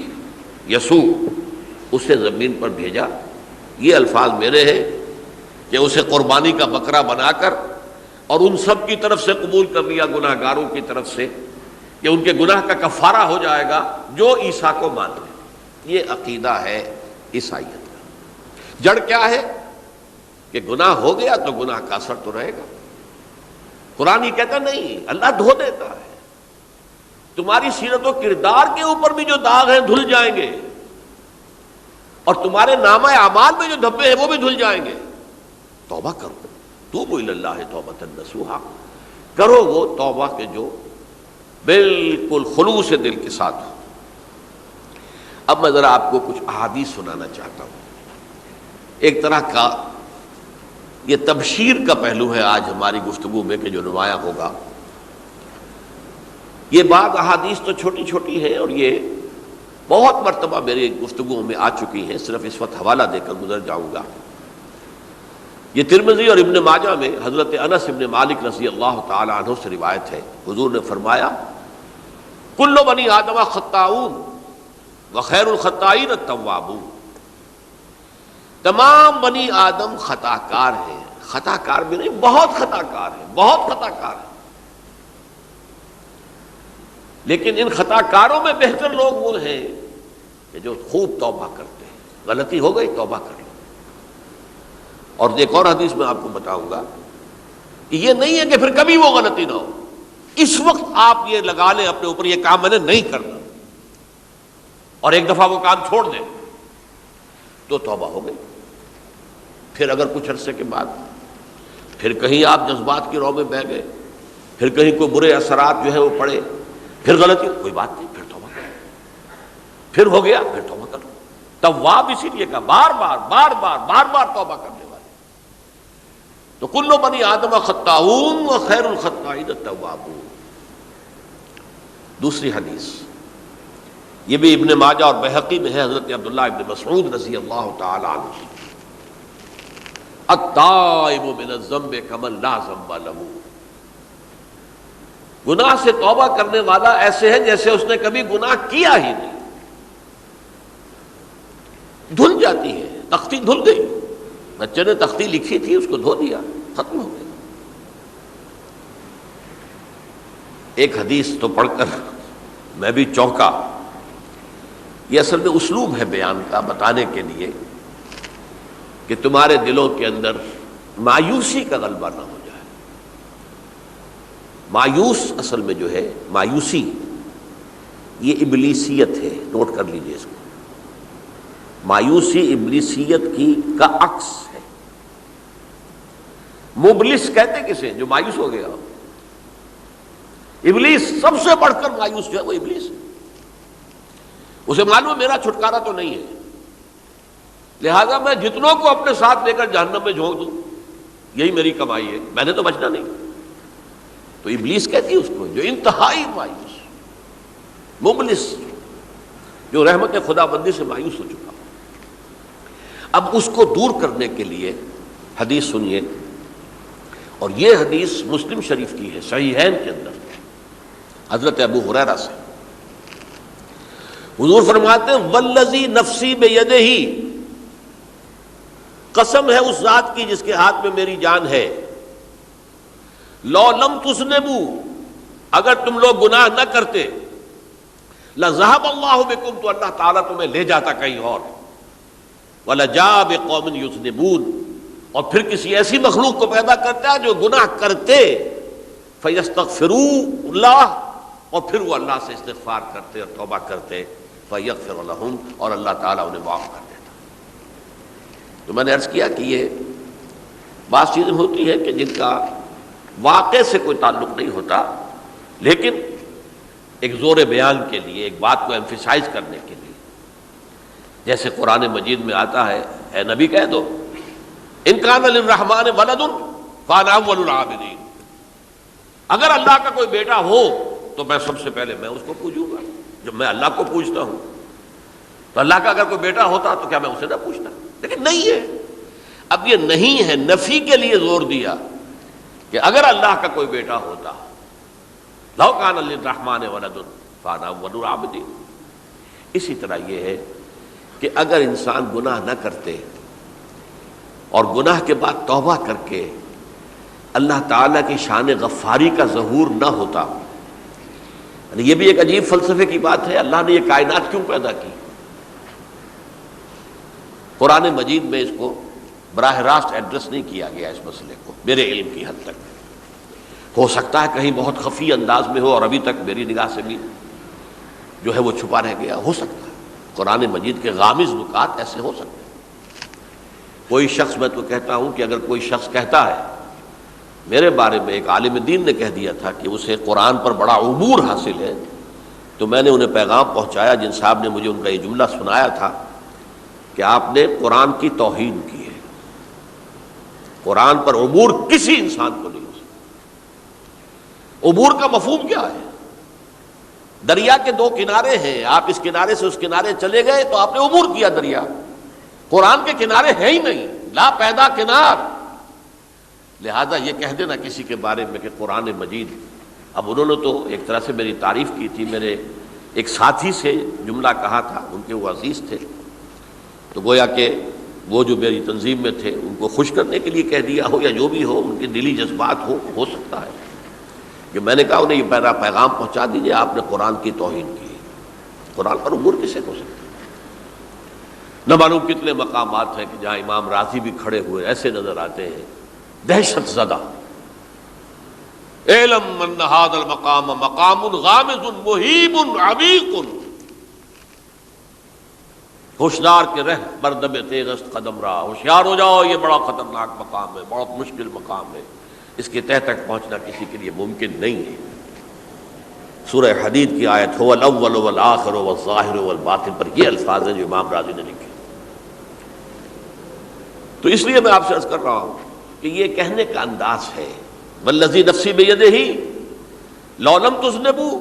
یسوع اسے زمین پر بھیجا۔ یہ الفاظ میرے ہیں کہ اسے قربانی کا بکرا بنا کر اور ان سب کی طرف سے قبول کر لیا، گناہ گاروں کی طرف سے، کہ ان کے گناہ کا کفارہ ہو جائے گا جو عیسیٰ کو مان لے۔ یہ عقیدہ ہے عیسائیت کا۔ جڑ کیا ہے کہ گناہ ہو گیا تو گناہ کا اثر تو رہے گا۔ قرآن یہ کہتا نہیں، اللہ دھو دیتا ہے، تمہاری سیرت و کردار کے اوپر بھی جو داغ ہیں دھل جائیں گے، اور تمہارے نامہ اعمال میں جو دھبے ہیں وہ بھی دھل جائیں گے۔ توبہ کرو، توبوا الی اللہ توبۃ نصوحا، کرو وہ توبہ کے جو بالکل خلوص دل کے ساتھ ہو۔ اب میں ذرا آپ کو کچھ احادیث سنانا چاہتا ہوں۔ ایک طرح کا یہ تبشیر کا پہلو ہے آج ہماری گفتگو میں کہ جو نمایاں ہوگا۔ یہ بعض احادیث تو چھوٹی چھوٹی ہیں اور یہ بہت مرتبہ میری گفتگو میں آ چکی ہیں، صرف اس وقت حوالہ دے کر گزر جاؤں گا۔ یہ ترمذی اور ابن ماجہ میں حضرت انس ابن مالک رضی اللہ تعالی عنہ سے روایت ہے، حضور نے فرمایا کل بنی آدم خطاؤون وخیر الخطائین التوابون، تمام بنی آدم خطا کار ہیں، خطا کار بھی نہیں، بہت خطا کار ہیں، بہت خطا کار ہیں، لیکن ان خطا کاروں میں بہتر لوگ وہ ہیں کہ جو خوب توبہ کرتے ہیں۔ غلطی ہو گئی توبہ کر لو۔ اور ایک اور حدیث میں آپ کو بتاؤں گا کہ یہ نہیں ہے کہ پھر کبھی وہ غلطی نہ ہو، اس وقت آپ یہ لگا لیں اپنے اوپر یہ کام میں نے نہیں کرنا، اور ایک دفعہ وہ کام چھوڑ دیں تو توبہ ہو گئی۔ پھر اگر کچھ عرصے کے بعد پھر کہیں آپ جذبات کی رو میں بہہ گئے، پھر کہیں کوئی برے اثرات جو ہے وہ پڑے، پھر غلطی، کوئی بات نہیں، پھر توبہ کرو، پھر ہو گیا پھر توبہ کرو۔ تواب اسی لیے کہا بار بار بار بار بار بار توبہ کرنے والے۔ تو کل بنی آدم خطاؤون وخیر الخطائین التوابون۔ دوسری حدیث یہ بھی ابن ماجہ اور بہقی میں ہے، حضرت عبداللہ ابن مسعود رضی اللہ تعالی عنہ، التائب من الذنب کمن لا ذنب له، گناہ سے توبہ کرنے والا ایسے ہے جیسے اس نے کبھی گناہ کیا ہی نہیں۔ دھل جاتی ہے، تختی دھل گئی، بچے نے تختی لکھی تھی اس کو دھو دیا، ختم ہو گئی۔ ایک حدیث تو پڑھ کر میں بھی چونکا، یہ اصل میں اسلوب ہے بیان کا، بتانے کے لیے کہ تمہارے دلوں کے اندر مایوسی کا غلبہ نہ ہو جائے۔ مایوس اصل میں جو ہے مایوسی یہ ابلیسیت ہے، نوٹ کر لیجئے اس کو۔ مایوسی ابلیسیت کی کا عکس ہے۔ مبلس کہتے کسے جو مایوس ہو گیا؟ ابلیس سب سے بڑھ کر مایوس جو ہے وہ ابلیس ہے۔ اسے معلوم میرا چھٹکارا تو نہیں ہے، لہذا میں جتنوں کو اپنے ساتھ لے کر جہنم میں جھونک دوں یہی میری کمائی ہے، میں نے تو بچنا نہیں۔ تو ابلیس کہتی ہے اس کو جو انتہائی مایوس، مبلس، جو رحمت خدا بندی سے مایوس ہو چکا۔ اب اس کو دور کرنے کے لیے حدیث سنیے، اور یہ حدیث مسلم شریف کی ہے، صحیحین کے اندر، حضرت ابو ہریرہ سے۔ حضور فرماتے ہیں والذی نفسی بیدہ، قسم ہے اس ذات کی جس کے ہاتھ میں میری جان ہے، لو لم تذنبوا، اگر تم لوگ گناہ نہ کرتے، لذهب اللہ بکم، تو اللہ تعالیٰ تمہیں لے جاتا کہیں اور، وَلَجَاءَ بِقَوْمٍ يُذْنِبُونَ، اور پھر کسی ایسی مخلوق کو پیدا کرتا ہے جو گناہ کرتے، فَيَسْتَغْفِرُوا اللہ، اور پھر وہ اللہ سے استغفار کرتے اور توبہ کرتے فَيَغْفِرُ لَهُمْ، اور اللہ تعالیٰ انہیں معاف کر دیتا۔ تو میں نے عرض کیا کہ یہ بعض چیزیں ہوتی ہیں کہ جن کا واقع سے کوئی تعلق نہیں ہوتا، لیکن ایک زور بیان کے لیے، ایک بات کو ایمفیسائز کرنے کے لیے، جیسے قرآن مجید میں آتا ہے، اے نبی کہہ دو ان کان للرحمن ولد فانا اول العابدین، اگر اللہ کا کوئی بیٹا ہو تو میں سب سے پہلے میں اس کو پوجوں گا۔ جب میں اللہ کو پوجتا ہوں تو اللہ کا اگر کوئی بیٹا ہوتا تو کیا میں اسے نہ پوچھتا؟ لیکن نہیں ہے۔ اب یہ نہیں ہے، نفی کے لیے زور دیا کہ اگر اللہ کا کوئی بیٹا ہوتا، لو کان للرحمن ولد فانا اول العابدین۔ اسی طرح یہ ہے کہ اگر انسان گناہ نہ کرتے اور گناہ کے بعد توبہ کر کے اللہ تعالیٰ کی شان غفاری کا ظہور نہ ہوتا، یعنی یہ بھی ایک عجیب فلسفے کی بات ہے، اللہ نے یہ کائنات کیوں پیدا کی؟ قرآن مجید میں اس کو براہ راست ایڈریس نہیں کیا گیا اس مسئلے کو، میرے علم کی حد تک۔ ہو سکتا ہے کہیں بہت خفی انداز میں ہو اور ابھی تک میری نگاہ سے بھی جو ہے وہ چھپا رہ گیا، ہو سکتا ہے قرآن مجید کے غامض نکات ایسے ہو سکتے ہیں۔ کوئی شخص، میں تو کہتا ہوں کہ اگر کوئی شخص کہتا ہے، میرے بارے میں ایک عالم دین نے کہہ دیا تھا کہ اسے قرآن پر بڑا عبور حاصل ہے، تو میں نے انہیں پیغام پہنچایا، جن صاحب نے مجھے ان کا یہ جملہ سنایا تھا کہ آپ نے قرآن کی توہین کی ہے، قرآن پر عبور کسی انسان کو نہیں ہو سکتا۔ عبور کا مفہوم کیا ہے؟ دریا کے دو کنارے ہیں، آپ اس کنارے سے اس کنارے چلے گئے تو آپ نے عبور کیا دریا۔ قرآن کے کنارے ہیں ہی نہیں، لا پیدا کنار۔ لہذا یہ کہہ دینا کسی کے بارے میں کہ قرآن مجید، اب انہوں نے تو ایک طرح سے میری تعریف کی تھی، میرے ایک ساتھی سے جملہ کہا تھا، ان کے وہ عزیز تھے، تو گویا کہ وہ جو میری تنظیم میں تھے ان کو خوش کرنے کے لیے کہہ دیا ہو یا جو بھی ہو، ان کے دلی جذبات ہو سکتا ہے کہ میں نے کہا انہیں یہ میرا پیغام پہنچا دیجیے، آپ نے قرآن کی توہین کی۔ قرآن پر عبور کسے ہو سکتا ہے؟ نہ معلوم کتنے مقامات ہیں کہ جہاں امام راضی بھی کھڑے ہوئے ایسے نظر آتے ہیں، دہشت زدہ، اعلم ان ھذا المقام مقام غامض مہیب عمیق، ہوشیار کے رہ بردم تیغ است قدم را، ہوشیار ہو جاؤ، یہ بڑا خطرناک مقام ہے، بہت مشکل مقام ہے، اس کے تہ تک پہنچنا کسی کے لیے ممکن نہیں ہے۔ سورہ حدید کی آیت هو الاول والآخر والظاہر والباطن پر یہ الفاظ ہیں جو امام راضی نے لکھے۔ تو اس لیے میں آپ سے عرض کر رہا ہوں کہ یہ کہنے کا انداز ہے، والذی نفسی بیدہ لو لم تذنبوا،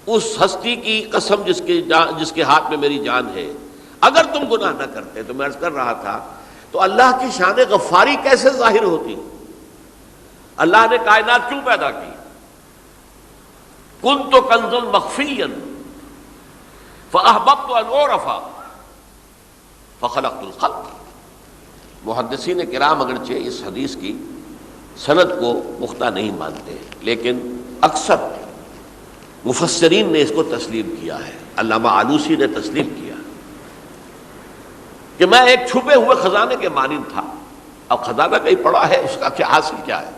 اس ہستی کی قسم جس کے ہاتھ میں میری جان ہے، اگر تم گناہ نہ کرتے، تو میں عرض کر رہا تھا تو اللہ کی شان غفاری کیسے ظاہر ہوتی؟ اللہ نے کائنات کیوں پیدا کی؟ کنت کنزا مخفیا فاحببت ان اعرف فخلقت الخلق۔ محدثین کرام اگرچہ اس حدیث کی سند کو پختہ نہیں مانتے، لیکن اکثر مفسرین نے اس کو تسلیم کیا ہے۔ علامہ آلوسی نے تسلیم کیا کہ میں ایک چھپے ہوئے خزانے کے مانند تھا۔ اب خزانہ کہیں پڑا ہے، اس کا کیا حاصل کیا ہے؟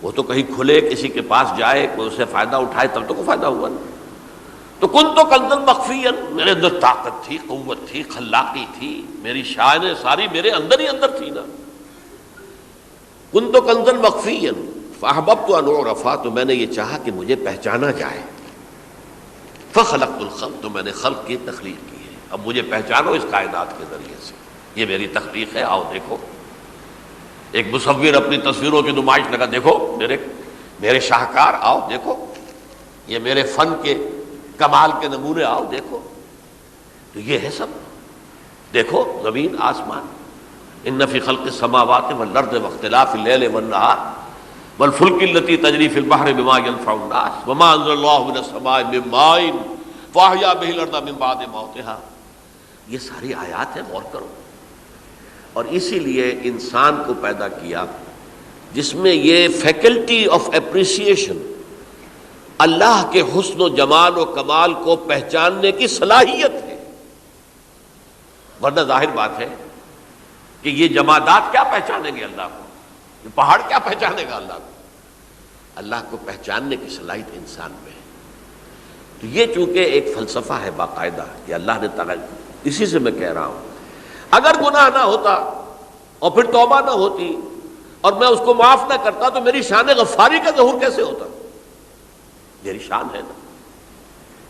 وہ تو کہیں کھلے، کسی کے پاس جائے، کوئی اسے فائدہ اٹھائے تب تو کوئی فائدہ ہوا نا۔ تو کنت کنزا مخفیا، میرے اندر طاقت تھی، قوت تھی، خلاقی تھی، میری شان ساری میرے اندر ہی اندر تھی نا۔ کنت کنزا مخفیا فاحببت ان اعرف، تو میں نے یہ چاہا کہ مجھے پہچانا جائے۔ فخلقت الخلق، تو میں نے خلق کی تخلیق کی ہے، اب مجھے پہچانو اس کائنات کے ذریعے سے، یہ میری تخلیق ہے، آؤ دیکھو۔ ایک مصور اپنی تصویروں کی نمائش لگا، دیکھو میرے شاہکار، آؤ دیکھو، یہ میرے فن کے کمال کے نمونے، آؤ دیکھو۔ تو یہ ہے سب، دیکھو زمین آسمان، ان فی خلق السماوات والارض واختلاف اللیل والنہار والفلک التی تجری فی البحر بما ینفع الناس وما انزل اللہ من السماء من ماء فاحیا بہ الارض من بعد موتها۔ یہ ساری آیات ہیں، غور کرو۔ اور اسی لیے انسان کو پیدا کیا جس میں یہ فیکلٹی آف اپریسیشن، اللہ کے حسن و جمال و کمال کو پہچاننے کی صلاحیت ہے۔ ورنہ ظاہر بات ہے کہ یہ جمادات کیا پہچانیں گے اللہ کو؟ یہ پہاڑ کیا پہچانے گا اللہ کو؟ اللہ کو پہچاننے کی صلاحیت انسان میں ہے۔ تو یہ چونکہ ایک فلسفہ ہے باقاعدہ کہ اللہ نے تعالیٰ، اسی سے میں کہہ رہا ہوں اگر گناہ نہ ہوتا اور پھر توبہ نہ ہوتی اور میں اس کو معاف نہ کرتا تو میری شان غفاری کا ظہور کیسے ہوتا؟ میری شان ہے نا،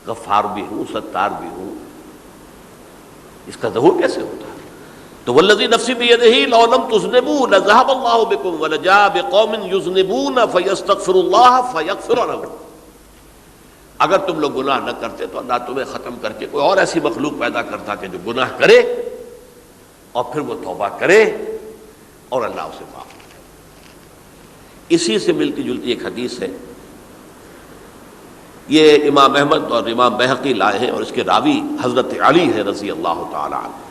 غفار بھی ہوں، ستار بھی ہوں، اس کا ظہور کیسے ہوتا؟ تو والذی نفسی بیدہ لو لم تذنبوا لذهب اللہ بکم ولجاء بقوم یذنبون فیستغفروا اللہ فیغفر لهم۔ اگر تم لوگ گناہ نہ کرتے تو اللہ تمہیں ختم کر کے کوئی اور ایسی مخلوق پیدا کرتا کہ جو گناہ کرے اور پھر وہ توبہ کرے اور اللہ اسے معاف کرے۔ اسی سے ملتی جلتی ایک حدیث ہے، یہ امام احمد اور امام بہقی لائے ہیں اور اس کے راوی حضرت علی ہے رضی اللہ تعالی عنہ۔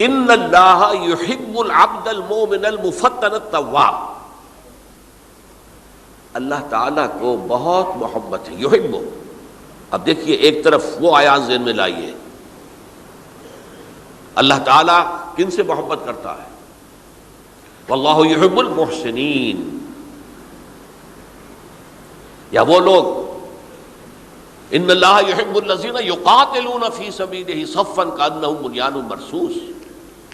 ان اللہ یحب العبد المؤمن المفتن التواب، اللہ تعالیٰ کو بہت محبت ہے، یحب۔ اب دیکھیے ایک طرف وہ آیات ذہن میں لائیے، اللہ تعالیٰ کن سے محبت کرتا ہے؟ واللہ یحب المحسنین، یا وہ لوگ ان اللہ یحب الذین یقاتلون فی سبیلہ صفا کانہم بنیان مرصوص،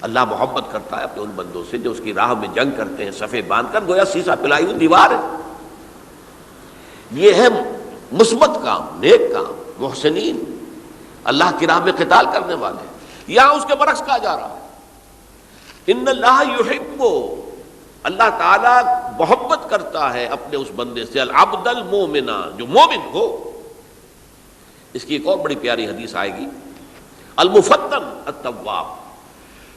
اللہ محبت کرتا ہے اپنے ان بندوں سے جو اس کی راہ میں جنگ کرتے ہیں صفے باندھ کر، گویا سیسا پلائی ہوئی دیوار ہے۔ یہ ہے مثبت کام، نیک کام، محسنین، اللہ کی راہ میں قتال کرنے والے۔ یہاں اس کے برعکس کہا جا رہا ہے ان اللہ یحب، اللہ تعالیٰ محبت کرتا ہے اپنے اس بندے سے، العبد المؤمن، جو مومن ہو۔ اس کی ایک اور بڑی پیاری حدیث آئے گی، المفتن التواب،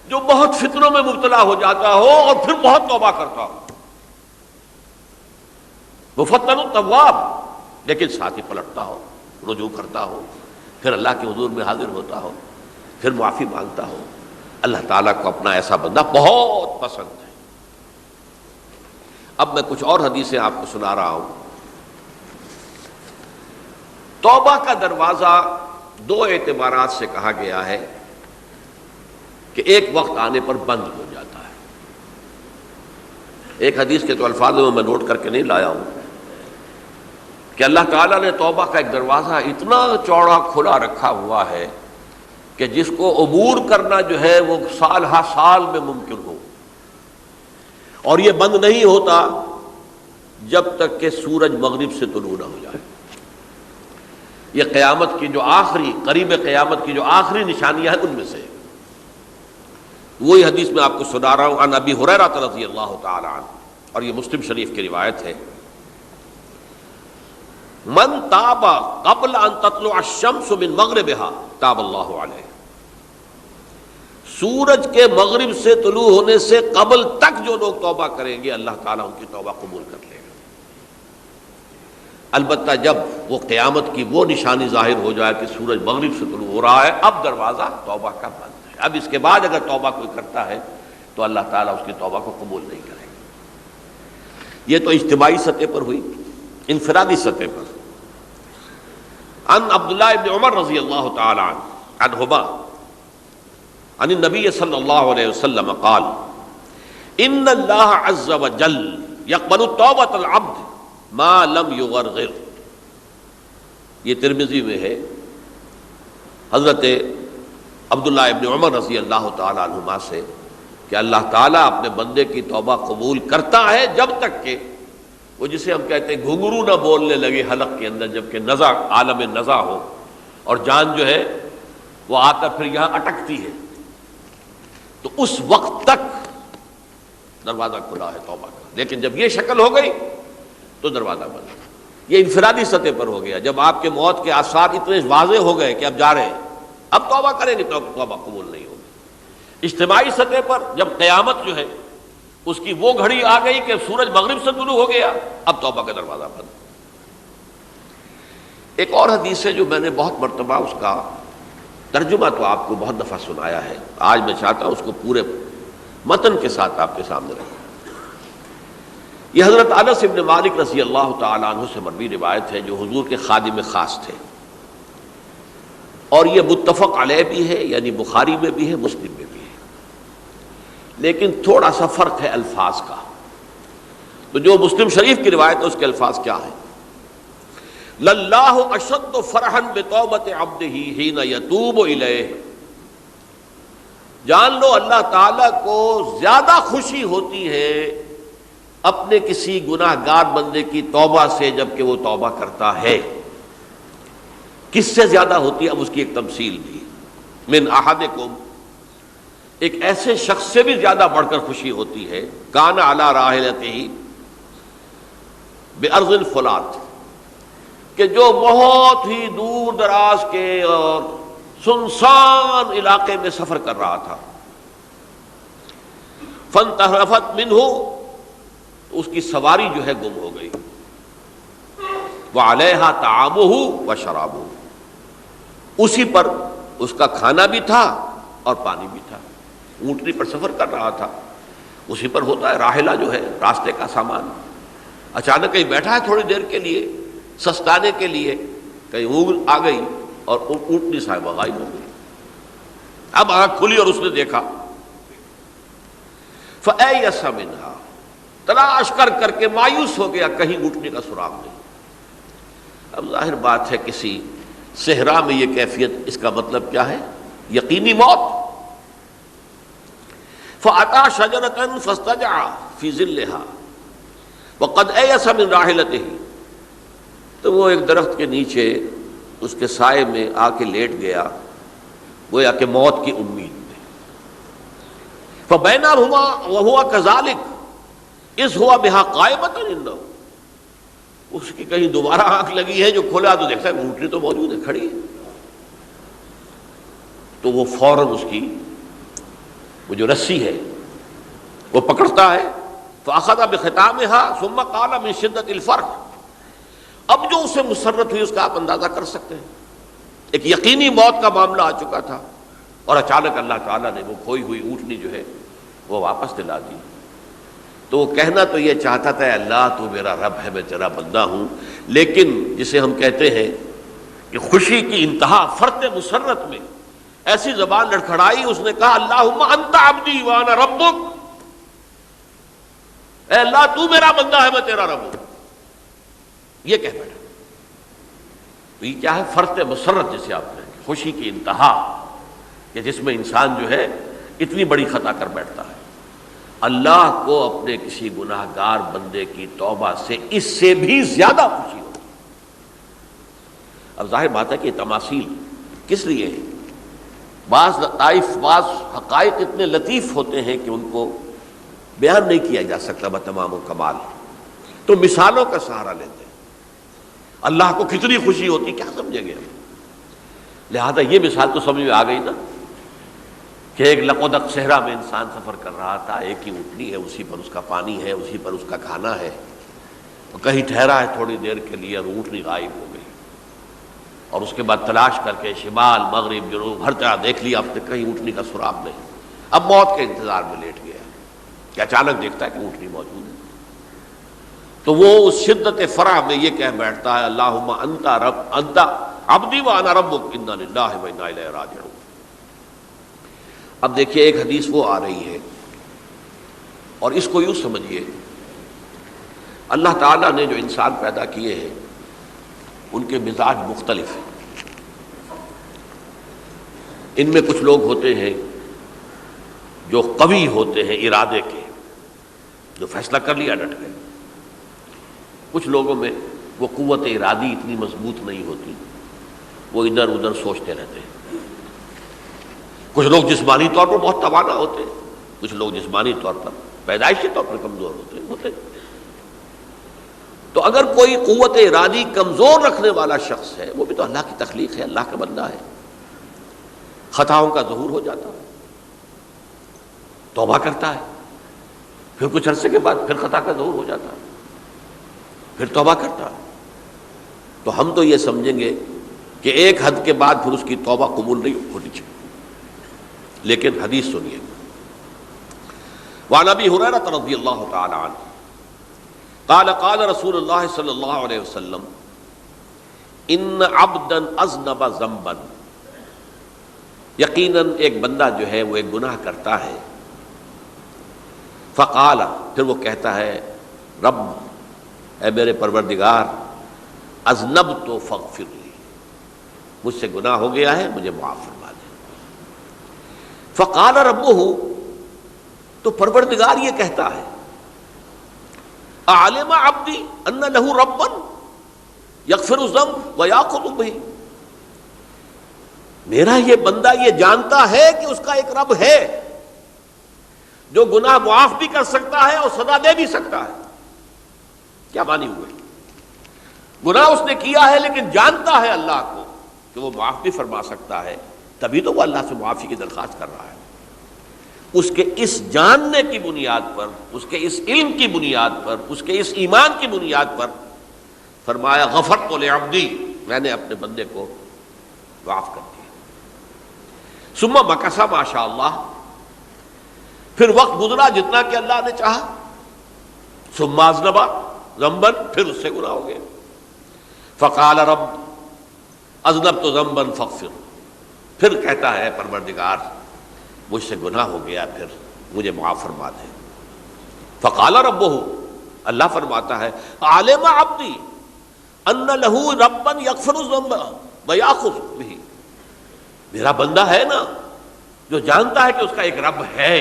جو بہت فتنوں میں مبتلا ہو جاتا ہو اور پھر بہت توبہ کرتا ہو، مفتن التواب، لیکن ساتھ ہی پلٹتا ہو، رجوع کرتا ہو، پھر اللہ کے حضور میں حاضر ہوتا ہو، پھر معافی مانگتا ہو۔ اللہ تعالیٰ کو اپنا ایسا بندہ بہت پسند ہے۔ اب میں کچھ اور حدیثیں آپ کو سنا رہا ہوں۔ توبہ کا دروازہ دو اعتبارات سے کہا گیا ہے کہ ایک وقت آنے پر بند ہو جاتا ہے۔ ایک حدیث کے تو الفاظ میں نوٹ کر کے نہیں لایا ہوں کہ اللہ تعالیٰ نے توبہ کا ایک دروازہ اتنا چوڑا کھلا رکھا ہوا ہے کہ جس کو عبور کرنا جو ہے وہ سال ہا سال میں ممکن ہو، اور یہ بند نہیں ہوتا جب تک کہ سورج مغرب سے طلوع نہ ہو جائے۔ یہ قیامت کی جو آخری، قریب قیامت کی جو آخری نشانیاں ہیں ان میں سے وہی حدیث میں آپ کو سنا رہا ہوں، عن ابی ہریرہ رضی اللہ تعالی عنہ، اور یہ مسلم شریف کی روایت ہے، من تاب قبل ان تطلع الشمس من مغربها تاب اللہ علیہ، سورج کے مغرب سے طلوع ہونے سے قبل تک جو لوگ توبہ کریں گے اللہ تعالیٰ ان کی توبہ قبول کر لے گا۔ البتہ جب وہ قیامت کی وہ نشانی ظاہر ہو جائے کہ سورج مغرب سے طلوع ہو رہا ہے، اب دروازہ توبہ کا بند ہے۔ اب اس کے بعد اگر توبہ کوئی کرتا ہے تو اللہ تعالیٰ اس کی توبہ کو قبول نہیں کرے گا۔ یہ تو اجتماعی سطح پر ہوئی، انفرادی سطح پر۔ عن عبداللہ ابن عمر رضی اللہ تعالی عنہما عن النبی صلی اللہ علیہ وسلم قال ان اللہ عز وجل یقبل توبۃ العبد ما لم یغرغر، یہ ترمذی میں ہے، حضرت عبداللہ ابن عمر رضی اللہ تعالی عنہما سے کہ اللہ تعالیٰ اپنے بندے کی توبہ قبول کرتا ہے جب تک کہ وہ جسے ہم کہتے ہیں گھنگرو نہ بولنے لگے حلق کے اندر، جبکہ نزع، عالم نزع ہو اور جان جو ہے وہ آتا پھر یہاں اٹکتی ہے، تو اس وقت تک دروازہ کھلا ہے توبہ کا۔ لیکن جب یہ شکل ہو گئی تو دروازہ بند۔ یہ انفرادی سطح پر ہو گیا، جب آپ کے موت کے آثار اتنے واضح ہو گئے کہ اب جا رہے ہیں، اب توبہ کریں گے تو توبہ قبول نہیں ہوگی۔ اجتماعی سطح پر جب قیامت جو ہے اس کی وہ گھڑی آ گئی کہ سورج مغرب سے طلوع ہو گیا، اب توبہ کا دروازہ بند۔ ایک اور حدیث ہے جو میں نے بہت مرتبہ اس کا ترجمہ تو آپ کو بہت دفعہ سنایا ہے، آج میں چاہتا ہوں اس کو پورے متن کے ساتھ آپ کے سامنے رکھوں۔ یہ حضرت انس بن مالک رضی اللہ تعالی عنہ سے مروی روایت ہے، جو حضور کے خادم خاص تھے، اور یہ متفق علیہ بھی ہے، یعنی بخاری میں بھی ہے، مسلم میں بھی ہے، لیکن تھوڑا سا فرق ہے الفاظ کا۔ تو جو مسلم شریف کی روایت ہے اس کے الفاظ کیا ہیں؟ للہ اشد فرحا بتوبۃ عبدہ حین یتوب الیہ، جان لو اللہ تعالیٰ کو زیادہ خوشی ہوتی ہے اپنے کسی گناہ گار بندے کی توبہ سے جب کہ وہ توبہ کرتا ہے۔ کس سے زیادہ ہوتی ہے؟ اب اس کی ایک تمثیل دی، من احدکم، ایک ایسے شخص سے بھی زیادہ بڑھ کر خوشی ہوتی ہے، کان علی راحلتہ بارض الفلات، کہ جو بہت ہی دور دراز کے اور سنسان علاقے میں سفر کر رہا تھا، فانتحرفت منہ، اس کی سواری جو ہے گم ہو گئی، وعلیہا طعامہ وشرابہ، اسی پر اس کا کھانا بھی تھا اور پانی بھی تھا، اونٹنی پر سفر کر رہا تھا، اسی پر ہوتا ہے راحلہ جو ہے راستے کا سامان، اچانک کہیں بیٹھا ہے تھوڑی دیر کے لیے سستانے کے لیے، کہیں اونگ آ گئی اور اونٹنی صاحبہ غائب ہو گئی۔ اب آنکھ کھلی اور اس نے دیکھا، فَأَيَّسَ مِنْهَا، تلاش کر کر کے مایوس ہو گیا، کہیں اونٹنی کا سراغ نہیں۔ اب ظاہر بات ہے کسی صحرا میں یہ کیفیت، اس کا مطلب کیا ہے؟ یقینی موت۔ فَأَتَى شَجَرَةً فَاسْتَجَعَ فِي ظِلِّهَا وَقَدْ أَيَسَ مِنْ رَاحِلَتِهِ، تو وہ ایک درخت کے نیچے اس کے سائے میں آ کے لیٹ گیا، گویا کہ موت کی امید میں۔ فَبَيْنَهُمَا وَهُوَ كَذَلِكَ إِذْ هُوَ بِهَا قَائِمَةٌ عِندَهُ، اس کی کہیں دوبارہ آنکھ لگی ہے، جو کھولا تو دیکھتا ہے اونٹنی تو موجود ہے، کھڑی ہے، تو وہ فوراً اس کی وہ جو رسی ہے وہ پکڑتا ہے، فَأَخَذَ بِخِتَامِهَا ثُمَّ قَالَ مِن شِدَّةِ الْفَرْحِ، اب جو اسے مسرت ہوئی اس کا آپ اندازہ کر سکتے ہیں، ایک یقینی موت کا معاملہ آ چکا تھا، اور اچانک اللہ تعالیٰ نے وہ کھوئی ہوئی اونٹنی جو ہے وہ واپس دلا دی۔ تو وہ کہنا تو یہ چاہتا تھا، اللہ تو میرا رب ہے، میں تیرا بندہ ہوں، لیکن جسے ہم کہتے ہیں کہ خوشی کی انتہا فرط مسرت میں ایسی زبان لڑکھڑائی، اس نے کہا اللہم انت عبدی وانا ربک، اے اللہ تو میرا بندہ ہے، میں تیرا رب ہوں، یہ کہہ بیٹھا۔ تو یہ کیا ہے؟ فرط مسرت جسے آپ کہیں گے، خوشی کی انتہا، کہ جس میں انسان جو ہے اتنی بڑی خطا کر بیٹھتا ہے۔ اللہ کو اپنے کسی گناہ گار بندے کی توبہ سے اس سے بھی زیادہ خوشی ہوتی۔ اب ظاہر بات ہے کہ تماثیل کس لیے ہے؟ بعض لطائف، بعض حقائق اتنے لطیف ہوتے ہیں کہ ان کو بیان نہیں کیا جا سکتا بتمام و کمال، تو مثالوں کا سہارا لیتے ہیں۔ اللہ کو کتنی خوشی ہوتی کیا سمجھیں گے ہم؟ لہذا یہ مثال تو سمجھ میں آ گئی نا، کہ ایک لقودق صحرا میں انسان سفر کر رہا تھا، ایک ہی اونٹنی ہے، اسی پر اس کا پانی ہے، اسی پر اس کا کھانا ہے، اور کہیں ٹھہرا ہے تھوڑی دیر کے لیے اور اونٹنی غائب ہو گئی، اور اس کے بعد تلاش کر کے شمال مغرب جنوب ہر طرح دیکھ لیا آپ نے، کہیں اونٹنی کا سراغ نہیں۔ اب موت کے انتظار میں لیٹ گیا کہ اچانک دیکھتا ہے کہ اونٹنی موجود ہے، تو وہ اس شدت فرح میں یہ کہہ بیٹھتا ہے اللہم انت عبدی وانا ربک انا للہ و انا الیہ راجعون۔ اب دیکھیے ایک حدیث وہ آ رہی ہے، اور اس کو یوں سمجھیے، اللہ تعالیٰ نے جو انسان پیدا کیے ہیں ان کے مزاج مختلف ہیں۔ ان میں کچھ لوگ ہوتے ہیں جو قوی ہوتے ہیں ارادے کے، جو فیصلہ کر لیا ڈٹ گئے۔ کچھ لوگوں میں وہ قوت ارادی اتنی مضبوط نہیں ہوتی، وہ ادھر ادھر سوچتے رہتے ہیں۔ کچھ لوگ جسمانی طور پر بہت توانا ہوتے ہیں، کچھ لوگ جسمانی طور پر پیدائشی طور پر کمزور ہوتے ہیں۔ تو اگر کوئی قوت ارادی کمزور رکھنے والا شخص ہے، وہ بھی تو اللہ کی تخلیق ہے، اللہ کا بندہ ہے، خطاؤں کا ظہور ہو جاتا ہے، توبہ کرتا ہے، پھر کچھ عرصے کے بعد پھر خطا کا ظہور ہو جاتا ہے، پھر توبہ کرتا ہے، تو ہم تو یہ سمجھیں گے کہ ایک حد کے بعد پھر اس کی توبہ قبول نہیں ہونی چاہیے۔ لیکن حدیث سنیے، وعن ابی ہریرہ رضی اللہ تعالی عنہ قال قال رسول اللہ صلی اللہ علیہ وسلم ان عبدا اذنب ذنبا، یقیناً ایک بندہ جو ہے وہ ایک گناہ کرتا ہے، فقال، پھر وہ کہتا ہے رب اے میرے پروردگار اذنبت فاغفر لی، مجھ سے گناہ ہو گیا ہے، مجھے معاف فرما دے۔ فقال ربہ، تو پروردگار یہ کہتا ہے اعلم عبدی ان لہ ربا یغفر الذنب ویأخذ بہ، میرا یہ بندہ یہ جانتا ہے کہ اس کا ایک رب ہے جو گناہ معاف بھی کر سکتا ہے اور سزا دے بھی سکتا ہے۔ کیا معنی ہوئے؟ گناہ اس نے کیا ہے لیکن جانتا ہے اللہ کو کہ وہ معاف بھی فرما سکتا ہے، تبھی تو وہ اللہ سے معافی کی درخواست کر رہا ہے۔ اس کے اس جاننے کی بنیاد پر، اس کے اس علم کی بنیاد پر، اس کے اس ایمان کی بنیاد پر فرمایا غفرت لعبدی، میں نے اپنے بندے کو معاف کر دیا۔ ثم مکث ما شاء اللہ، پھر وقت گزرا جتنا کہ اللہ نے چاہا۔ ثم اذنب ذنبا، پھر اس سے گناہ ہو گیا۔ فقال رب اذنبت ذنبا فاغفر، پھر کہتا ہے پروردگار مجھ سے گناہ ہو گیا، پھر مجھے معاف فرما دے۔ فقال ربہ، اللہ فرماتا ہے عالم عبدی ان لہ ربا یغفر الذنب ویأخذ بہ، میرا بندہ ہے نا جو جانتا ہے کہ اس کا ایک رب ہے،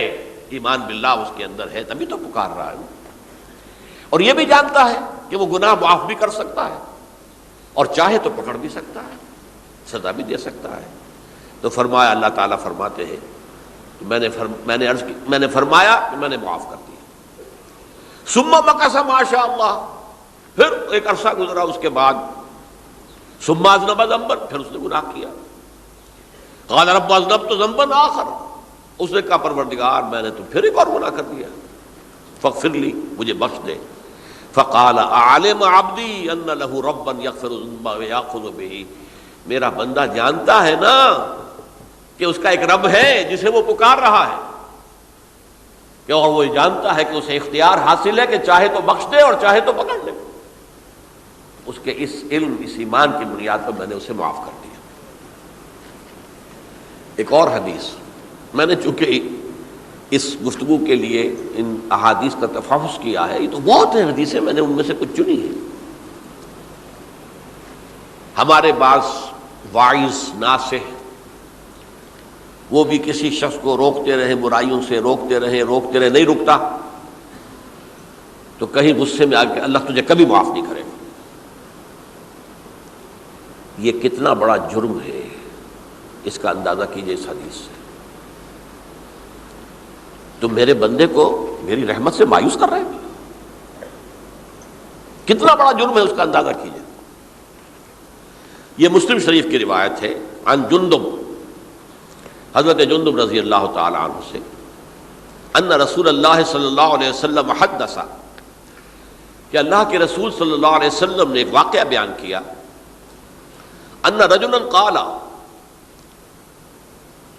ایمان باللہ اس کے اندر ہے، تبھی تو پکار رہا ہے، اور یہ بھی جانتا ہے کہ وہ گناہ معاف بھی کر سکتا ہے اور چاہے تو پکڑ بھی سکتا ہے، سزا بھی دے سکتا ہے۔ تو فرمایا، اللہ تعالیٰ فرماتے ہیں میں نے فرمایا کہ میں نے معاف کر دیا۔ ثم مکث ما شاء اللہ، پھر ایک عرصہ گزرا اس کے بعد۔ ثم اذنب ذنبا، پھر اس نے گناہ کیا۔ قال رب اذنبت ذنبا آخر، اس نے کہا پروردگار میں نے تو پھر ایک اور گناہ کر دیا، فاغفر لی، مجھے بخش دے۔ فقال اعلم عبدی ان لہ ربا یغفر الذنب ویأخذ بہ، میرا بندہ جانتا ہے نا کہ اس کا ایک رب ہے جسے وہ پکار رہا ہے، کہ اور وہ جانتا ہے کہ اسے اختیار حاصل ہے کہ چاہے تو بخش دے اور چاہے تو پکڑ لے۔ اس کے اس علم، اس ایمان کی بنیاد پر میں نے اسے معاف کر دیا۔ ایک اور حدیث، میں نے چونکہ اس گفتگو کے لیے ان احادیث کا تفحص کیا ہے، یہ تو بہت ہیں حدیثیں، میں نے ان میں سے کچھ چنی ہیں۔ ہمارے بعض واعظ ناصح وہ بھی کسی شخص کو روکتے رہے، برائیوں سے روکتے رہے، نہیں رکتا، تو کہیں غصے میں آ کے اللہ تجھے کبھی معاف نہیں کرے گا۔ یہ کتنا بڑا جرم ہے، اس کا اندازہ کیجئے اس حدیث سے۔ تم میرے بندے کو میری رحمت سے مایوس کر رہے ہیں، کتنا بڑا جرم ہے، اس کا اندازہ کیجئے۔ یہ مسلم شریف کی روایت ہے، عن جندب، حضرت جندب رضی اللہ تعالی عنہ سے، ان رسول اللہ صلی اللہ علیہ وسلم حدث، کہ اللہ کے رسول صلی اللہ علیہ وسلم نے ایک واقعہ بیان کیا، ان رجلا قال،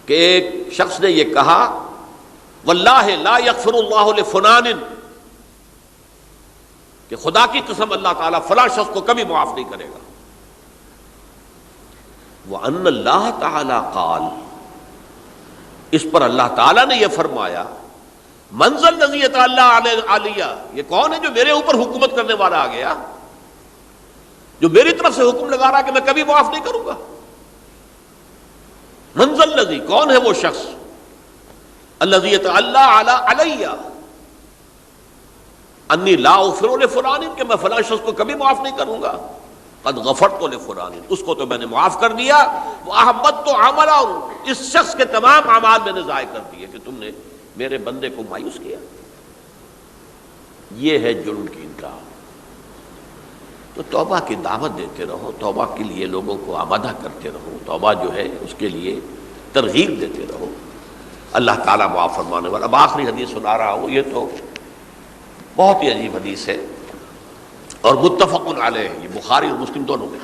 کہ ایک شخص نے یہ کہا، واللہ لا یغفر اللہ لفلان، کہ خدا کی قسم اللہ تعالیٰ فلاں شخص کو کبھی معاف نہیں کرے گا۔ وَأَنَّ اللَّهَ تَعَالَى قَالَ، اس پر اللہ تعالیٰ نے یہ فرمایا، مَنْ ذَا الَّذِي يَتَعَالَّىٰ عَلَيَّ، یہ کون ہے جو میرے اوپر حکومت کرنے والا آ گیا، جو میری طرف سے حکم لگا رہا کہ میں کبھی معاف نہیں کروں گا۔ مَنْ ذَا الَّذِي، کون ہے وہ شخص، الَّذِي يَتَعَالَّىٰ عَلَيَّ اَنِّي لَا أَغْفِرُ لِفُلَانٍ، کہ میں فلاں شخص کو کبھی معاف نہیں کروں گا، قد غفرت لفلان، اس کو تو میں نے معاف کر دیا، وَأَحْبَطْتُ عَمَلَهُ، اس شخص کے تمام اعمال میں نے ضائع کر دیے کہ تم نے میرے بندے کو مایوس کیا۔ یہ ہے جرم کی انتہا۔ تو توبہ کی دعوت دیتے رہو، توبہ کے لیے لوگوں کو آمادہ کرتے رہو، توبہ جو ہے اس کے لیے ترغیب دیتے رہو، اللہ تعالیٰ معاف فرمانے والا۔ اب آخری حدیث سنا رہا ہوں، یہ تو بہت ہی عجیب حدیث ہے اور متفق علیہ، یہ بخاری اور مسلم دونوں میں۔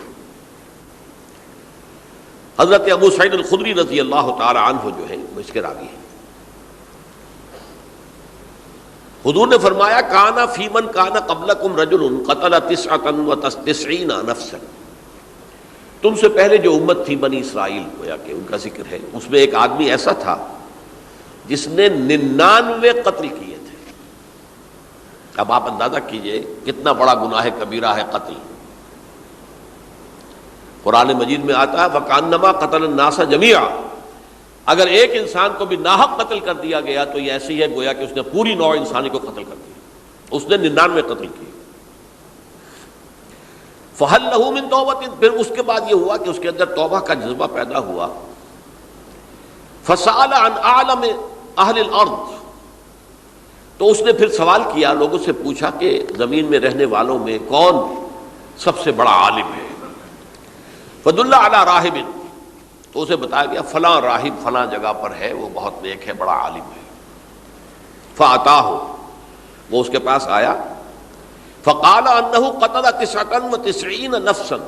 حضرت ابو سعید الخدری رضی اللہ تعالی عنہ جو ہے وہ اس کے راوی ہیں۔ حضور نے فرمایا، کانا فی من کانا قبلکم رجل قتل 99 نفسا، تم سے پہلے جو امت تھی بنی اسرائیل، گویا کہ ان کا ذکر ہے، اس میں ایک آدمی ایسا تھا جس نے 99 قتل کیے تھے۔ اب آپ اندازہ کیجئے کتنا بڑا گناہ کبیرہ ہے قتل. قرآن مجید میں آتا ہے وَكَأَنَّمَا قَتَلَ النَّاسَ جَمِيعًا، اگر ایک انسان کو بھی ناحق قتل کر دیا گیا تو یہ ایسی ہے گویا کہ اس نے پوری نوع انسانی کو قتل کر دیا. اس نے 99 قتل کیے. فَهَلْ لَهُ مِن تَوْبَةٍ، پھر اس کے بعد یہ ہوا کہ اس کے اندر توبہ کا جذبہ پیدا ہوا. فَسَأَلَ عَنْ أَعْلَمِ أَهْلِ الْأَرْضِ، تو اس نے پھر سوال کیا، لوگوں سے پوچھا کہ زمین میں رہنے والوں میں کون سب سے بڑا عالم ہے. فَدُلَّ عَلَى رَاهِبٍ، تو اسے بتایا گیا فلاں راہب فلاں جگہ پر ہے، وہ بہت نیک ہے، بڑا عالم ہے. فَأَتَاهُ، وہ اس کے پاس آیا. فَقَالَ أَنَّهُ قَتَلَ 99 نَفْسًا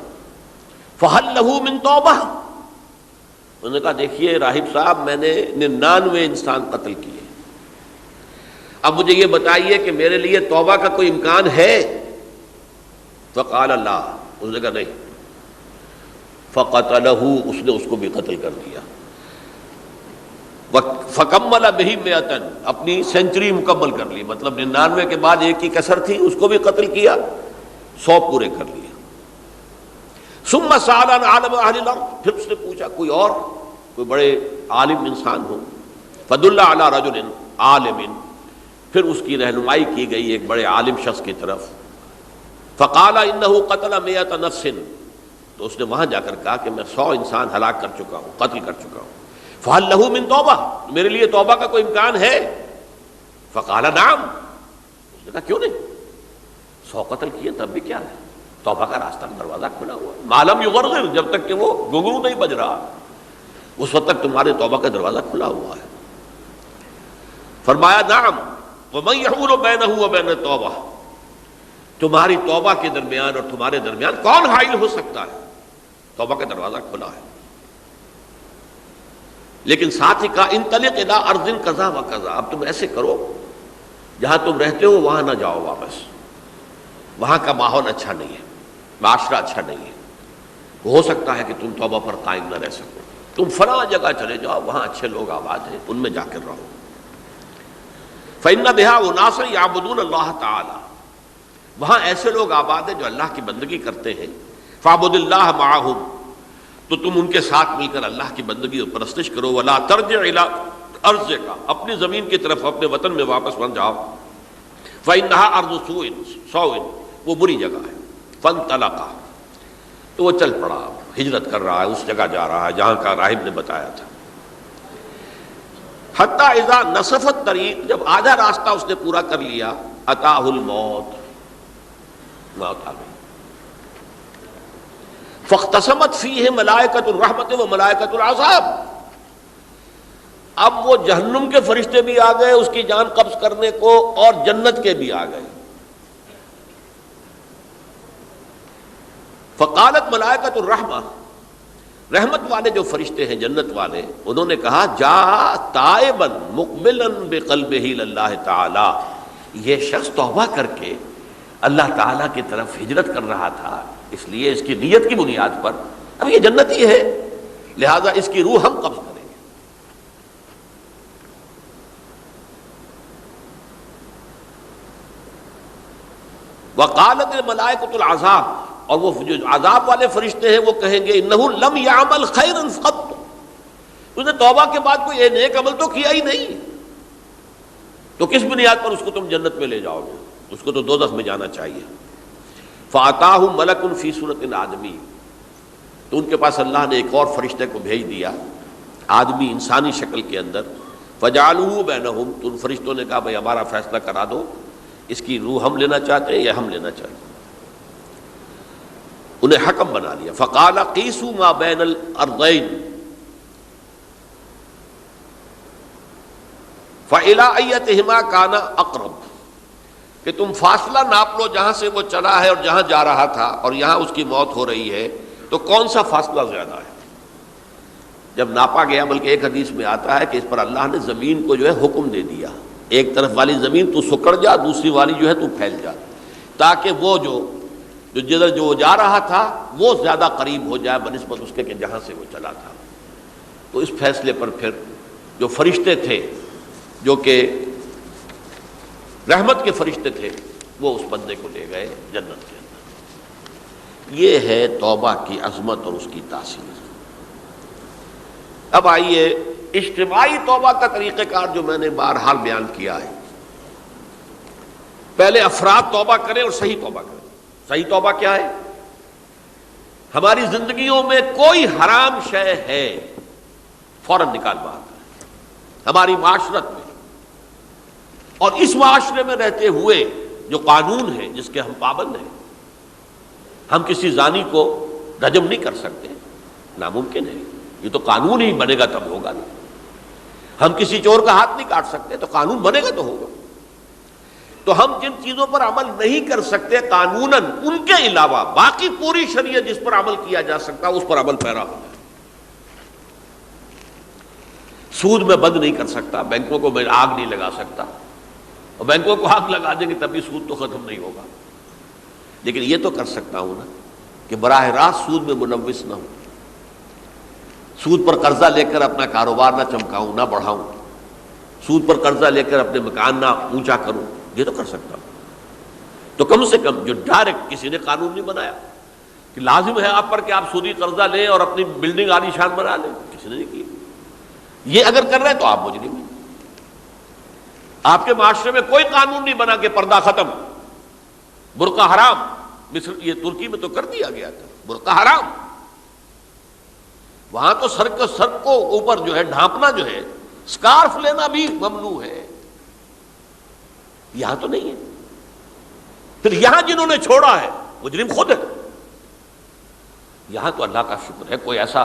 فَهَلْ لَهُ مِن تَوْبَةٍ، انہوں نے کہا دیکھیے راہب صاحب، میں نے 99 انسان قتل کیے، اب مجھے یہ بتائیے کہ میرے لیے توبہ کا کوئی امکان ہے؟ فَقَالَ لَا، اس نے کہا نہیں. فَقَتَلَهُ، اس نے اس کو بھی قتل کر دیا. فَكَمَّلَ بِهِ 100، اپنی سینچری مکمل کر لی، مطلب 99 کے بعد ایک کی کسر تھی، اس کو بھی قتل کیا، 100 پورے کر لیے. ثُمَّ سَأَلَ عَنْ عَالِمِ أَهْلِ الْأَرْضِ، پھر اس نے پوچھا کوئی اور کوئی بڑے عالم انسان ہو. فَدُلَّ عَلَى رَجُلٍ عَالِمٍ، پھر اس کی رہنمائی کی گئی ایک بڑے عالم شخص کی طرف. فَقَالَ إِنَّهُ قَتَلَ 100 نَفْسٍ، تو اس نے وہاں جا کر کہا کہ میں 100 انسان ہلاک کر چکا ہوں، قتل کر چکا ہوں. فَهَلْ لَهُ مِن تَوْبَةٍ، میرے لیے توبہ کا کوئی امکان ہے؟ فَقَالَ نَعَمْ، اس نے کہا کیوں نہیں، 100 قتل کیے تب بھی کیا ہے، توبہ کا راستہ دروازہ کھلا ہوا ہے. مَا لَمْ يُغَرْغِرْ، جب تک کہ وہ گھنگرو نہیں بج رہا اس وقت تک تمہارے توبہ کا دروازہ کھلا ہوا ہے. فرمایا نعم وَمَن يَحُولُ بَيْنَهُ وَبَيْنَ التَّوْبَةِ، تمہاری توبہ کے درمیان اور تمہارے درمیان کون حائل ہو سکتا ہے، توبہ کا دروازہ کھلا ہے. لیکن ساتھ ہی کہا انطلق الی ارض کذا و کذا، اب تم ایسے کرو جہاں تم رہتے ہو وہاں نہ جاؤ واپس، وہاں کا ماحول اچھا نہیں ہے، معاشرہ اچھا نہیں ہے، ہو سکتا ہے کہ تم توبہ پر قائم نہ رہ سکو، تم فلاں جگہ چلے جاؤ وہاں اچھے لوگ آباد ہیں، ان میں جا کر رہو. فإن بها اناس یعبدون اللہ تعالی، وہاں ایسے لوگ آباد ہیں جو اللہ کی بندگی کرتے ہیں. فاعبد اللہ معہم، تو تم ان کے ساتھ مل کر اللہ کی بندگی اور پرستش کرو. ولا ترجع الی ارضک، اپنی زمین کی طرف اپنے وطن میں واپس بن جاؤ. فإنها ارض سوء، وہ بری جگہ ہے. فانطلقا، تو وہ چل پڑا، ہجرت کر رہا ہے، اس جگہ جا رہا ہے جہاں کا راہب نے بتایا تھا. حتی اذا نصف الطریق، جب آدھا راستہ اس نے پورا کر لیا، اتاہ الموت، موت آ گئی. فاختصمت فیہ ملائکۃ الرحمت و ملائکۃ العذاب، اب وہ جہنم کے فرشتے بھی آ گئے اس کی جان قبض کرنے کو، اور جنت کے بھی آ گئے. فقالت ملائکۃ الرحمہ، رحمت والے جو فرشتے ہیں جنت والے، انہوں نے کہا جا تائبا مقبلا بقلبہ اللہ تعالی، یہ شخص توبہ کر کے اللہ تعالیٰ کی طرف ہجرت کر رہا تھا، اس لیے اس کی نیت کی بنیاد پر اب یہ جنتی ہے، لہذا اس کی روح ہم قبض کریں گے. وقالت الملائکۃ العذاب، اور وہ جو عذاب والے فرشتے ہیں وہ کہیں گے انہ لم یعمل خیرا قط، اس نے توبہ کے بعد کوئی نیک عمل تو کیا ہی نہیں، تو کس بنیاد پر اس کو تم جنت میں لے جاؤ گے، اس کو تو دوزخ میں جانا چاہیے. فَأَتَاهُ مَلَكٌ فِي صُورَةٍ آدمی، تو ان کے پاس اللہ نے ایک اور فرشتے کو بھیج دیا آدمی انسانی شکل کے اندر. فَجَعَلُوهُ بَيْنَهُمْ، تو ان فرشتوں نے کہا بھائی ہمارا فیصلہ کرا دو، اس کی روح ہم لینا چاہتے ہیں یا ہم لینا چاہتے ہیں. انہیں حکم بنا لیا. فَقَالَ قِيسُوا مَا بَيْنَ الْأَرْضَيْنِ فَإِلَىٰ أَيَّتِهِمَا كَانَ أَقْرَبُ، کہ تم فاصلہ ناپ لو جہاں سے وہ چلا ہے اور جہاں جا رہا تھا اور یہاں اس کی موت ہو رہی ہے، تو کون سا فاصلہ زیادہ ہے. جب ناپا گیا، بلکہ ایک حدیث میں آتا ہے کہ اس پر اللہ نے زمین کو جو ہے حکم دے دیا، ایک طرف والی زمین تو سکڑ جا، دوسری والی جو ہے تو پھیل جا، تاکہ وہ جو جدھر جو جا رہا تھا وہ زیادہ قریب ہو جائے بنسبت اس کے کہ جہاں سے وہ چلا تھا. تو اس فیصلے پر پھر جو فرشتے تھے جو کہ رحمت کے فرشتے تھے، وہ اس بندے کو لے گئے جنت کے اندر۔ یہ ہے توبہ کی عظمت اور اس کی تاثیر۔ اب آئیے اجتماعی توبہ کا طریقہ کار جو میں نے بہرحال بیان کیا ہے۔ پہلے افراد توبہ کریں اور صحیح توبہ کریں۔ صحیح توبہ کیا ہے؟ ہماری زندگیوں میں کوئی حرام شے ہے فوراً نکال باہر کریں ہماری معاشرت میں، اور اس معاشرے میں رہتے ہوئے جو قانون ہے جس کے ہم پابند ہیں۔ ہم کسی زانی کو رجم نہیں کر سکتے، ناممکن ہے، یہ تو قانون ہی بنے گا تب ہوگا نہیں۔ ہم کسی چور کا ہاتھ نہیں کاٹ سکتے، تو قانون بنے گا تو ہوگا۔ تو ہم جن چیزوں پر عمل نہیں کر سکتے قانوناً، ان کے علاوہ باقی پوری شریعت جس پر عمل کیا جا سکتا اس پر عمل پیرا ہو جائے۔ سود میں بند نہیں کر سکتا، بینکوں کو میں آگ نہیں لگا سکتا، اور بینکوں کو آگ لگا دیں گے تب بھی سود تو ختم نہیں ہوگا، لیکن یہ تو کر سکتا ہوں نا کہ براہ راست سود میں ملوث نہ ہوں، سود پر قرضہ لے کر اپنا کاروبار نہ چمکاؤں، نہ بڑھاؤں، سود پر قرضہ لے کر اپنے مکان نہ اونچا کروں، یہ تو کر سکتا ہوں۔ تو کم سے کم جو ڈائریکٹ کسی نے قانون نہیں بنایا کہ لازم ہے آپ پر کہ آپ سودی قرضہ لیں اور اپنی بلڈنگ عالی شان بنا لیں، کسی نے نہیں کیا۔ یہ اگر کر رہے ہیں تو آپ مجرم ہیں۔ آپ کے معاشرے میں کوئی قانون نہیں بنا کہ پردہ ختم، برقع حرام۔ مصر یہ ترکی میں تو کر دیا گیا تھا برقع حرام، وہاں تو سر کو اوپر جو ہے ڈھانپنا جو ہے، سکارف لینا بھی ممنوع ہے، یہاں تو نہیں ہے۔ پھر یہاں جنہوں نے چھوڑا ہے مجرم خود ہے۔ یہاں تو اللہ کا شکر ہے کوئی ایسا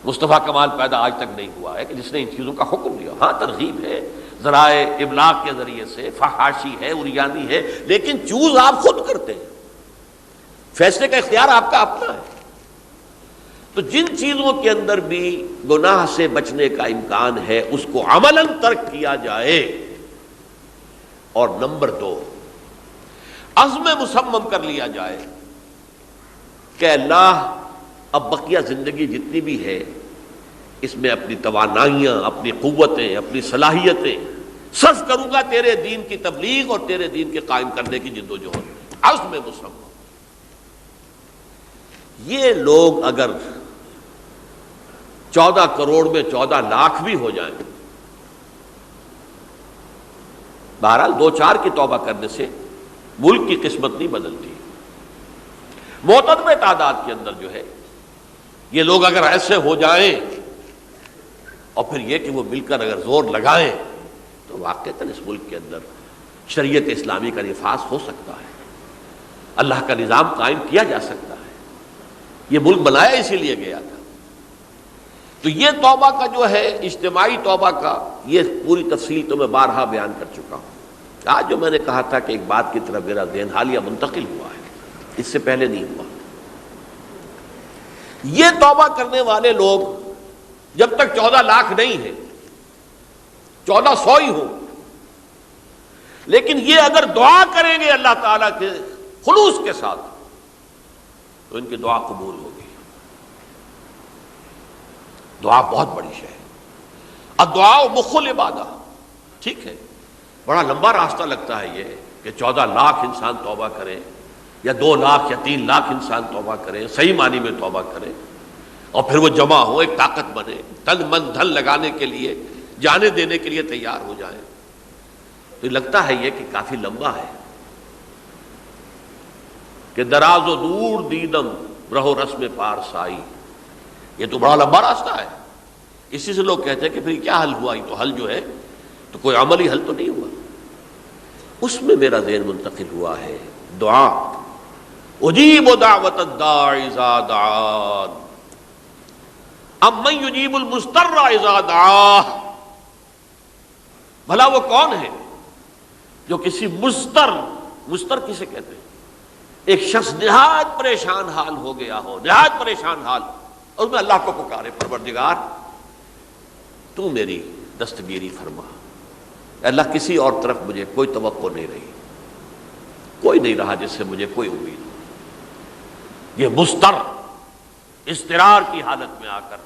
مصطفیٰ کمال پیدا آج تک نہیں ہوا ہے کہ جس نے ان چیزوں کا حکم دیا۔ ہاں ترغیب ہے، ذرائع ابلاغ کے ذریعے سے، فحاشی ہے، عریانی ہے، لیکن چوز آپ خود کرتے ہیں، فیصلے کا اختیار آپ کا اپنا ہے۔ تو جن چیزوں کے اندر بھی گناہ سے بچنے کا امکان ہے اس کو عملاً ترک کیا جائے۔ اور نمبر 2، عزم مصمم کر لیا جائے کہ اللہ اب بقیہ زندگی جتنی بھی ہے اس میں اپنی توانائیاں، اپنی قوتیں، اپنی صلاحیتیں صرف کروں گا تیرے دین کی تبلیغ اور تیرے دین کے قائم کرنے کی جد و جہد۔ عزم مصمم۔ یہ لوگ اگر 14 کروڑ میں 14 لاکھ بھی ہو جائیں، بہرحال 2-4 کی توبہ کرنے سے ملک کی قسمت نہیں بدلتی۔ معتدل تعداد کے اندر جو ہے یہ لوگ اگر ایسے ہو جائیں اور پھر یہ کہ وہ مل کر اگر زور لگائیں تو واقعتاً اس ملک کے اندر شریعت اسلامی کا نفاذ ہو سکتا ہے، اللہ کا نظام قائم کیا جا سکتا ہے۔ یہ ملک بنایا اسی لیے گیا تھا۔ تو یہ توبہ کا جو ہے اجتماعی توبہ کا یہ پوری تفصیل تو میں بارہا بیان کر چکا ہوں۔ آج جو میں نے کہا تھا کہ ایک بات کی طرف میرا ذہن حالیہ منتقل ہوا ہے، اس سے پہلے نہیں ہوا۔ یہ توبہ کرنے والے لوگ جب تک 14 لاکھ نہیں ہیں، 1400 ہی ہوں، لیکن یہ اگر دعا کریں گے اللہ تعالیٰ کے خلوص کے ساتھ تو ان کی دعا قبول ہوگی۔ دعا بہت بڑی شے ہے۔ الدعاء مخ العبادہ، ٹھیک ہے، بڑا لمبا راستہ لگتا ہے یہ کہ 14 لاکھ انسان توبہ کرے یا 2 لاکھ یا 3 لاکھ انسان توبہ کرے، صحیح معنی میں توبہ کرے، اور پھر وہ جمع ہو، ایک طاقت بنے، تن من دھن لگانے کے لیے، جانے دینے کے لیے تیار ہو جائیں۔ تو لگتا ہے یہ کہ کافی لمبا ہے کہ دراز و دور دیدم رہو رسم پارسائی، یہ تو بڑا لمبا راستہ ہے۔ اسی سے لوگ کہتے ہیں کہ پھر کیا حل ہوا، یہ تو حل جو ہے تو کوئی عملی حل تو نہیں ہوا۔ اس میں میرا ذہن منتقل ہوا ہے دعا، اجیب دعوت الداعی اذا دعان امن یجیب المضطر اذا دعاہ۔ بھلا وہ کون ہے جو کسی مضطر کسے کہتے ہیں؟ ایک شخص نہایت پریشان حال ہو گیا ہو، نہایت پریشان حال، اور اس میں اللہ کو پکارے، پروردگار تو میری دستگیری فرما۔ اللہ کسی اور طرف مجھے کوئی توقع نہیں رہی، کوئی نہیں رہا جس سے مجھے کوئی امید ہو۔ یہ مضطر اضطرار کی حالت میں آ کر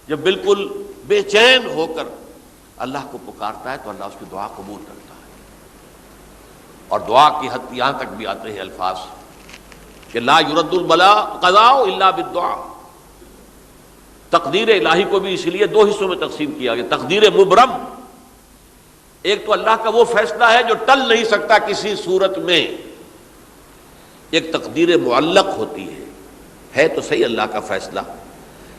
جب بالکل بے چین ہو کر اللہ کو پکارتا ہے تو اللہ اس کی دعا قبول کرتا ہے۔ اور دعا کی حد یہاں تک بھی آتے ہیں الفاظ کہ لا یرد البلاء قضاء الا بالدعاء. تقدیر الہی کو بھی اس لیے دو حصوں میں تقسیم کیا گیا. تقدیر مبرم، ایک تو اللہ کا وہ فیصلہ ہے جو ٹل نہیں سکتا کسی صورت میں. ایک تقدیر معلق ہوتی ہے تو صحیح اللہ کا فیصلہ،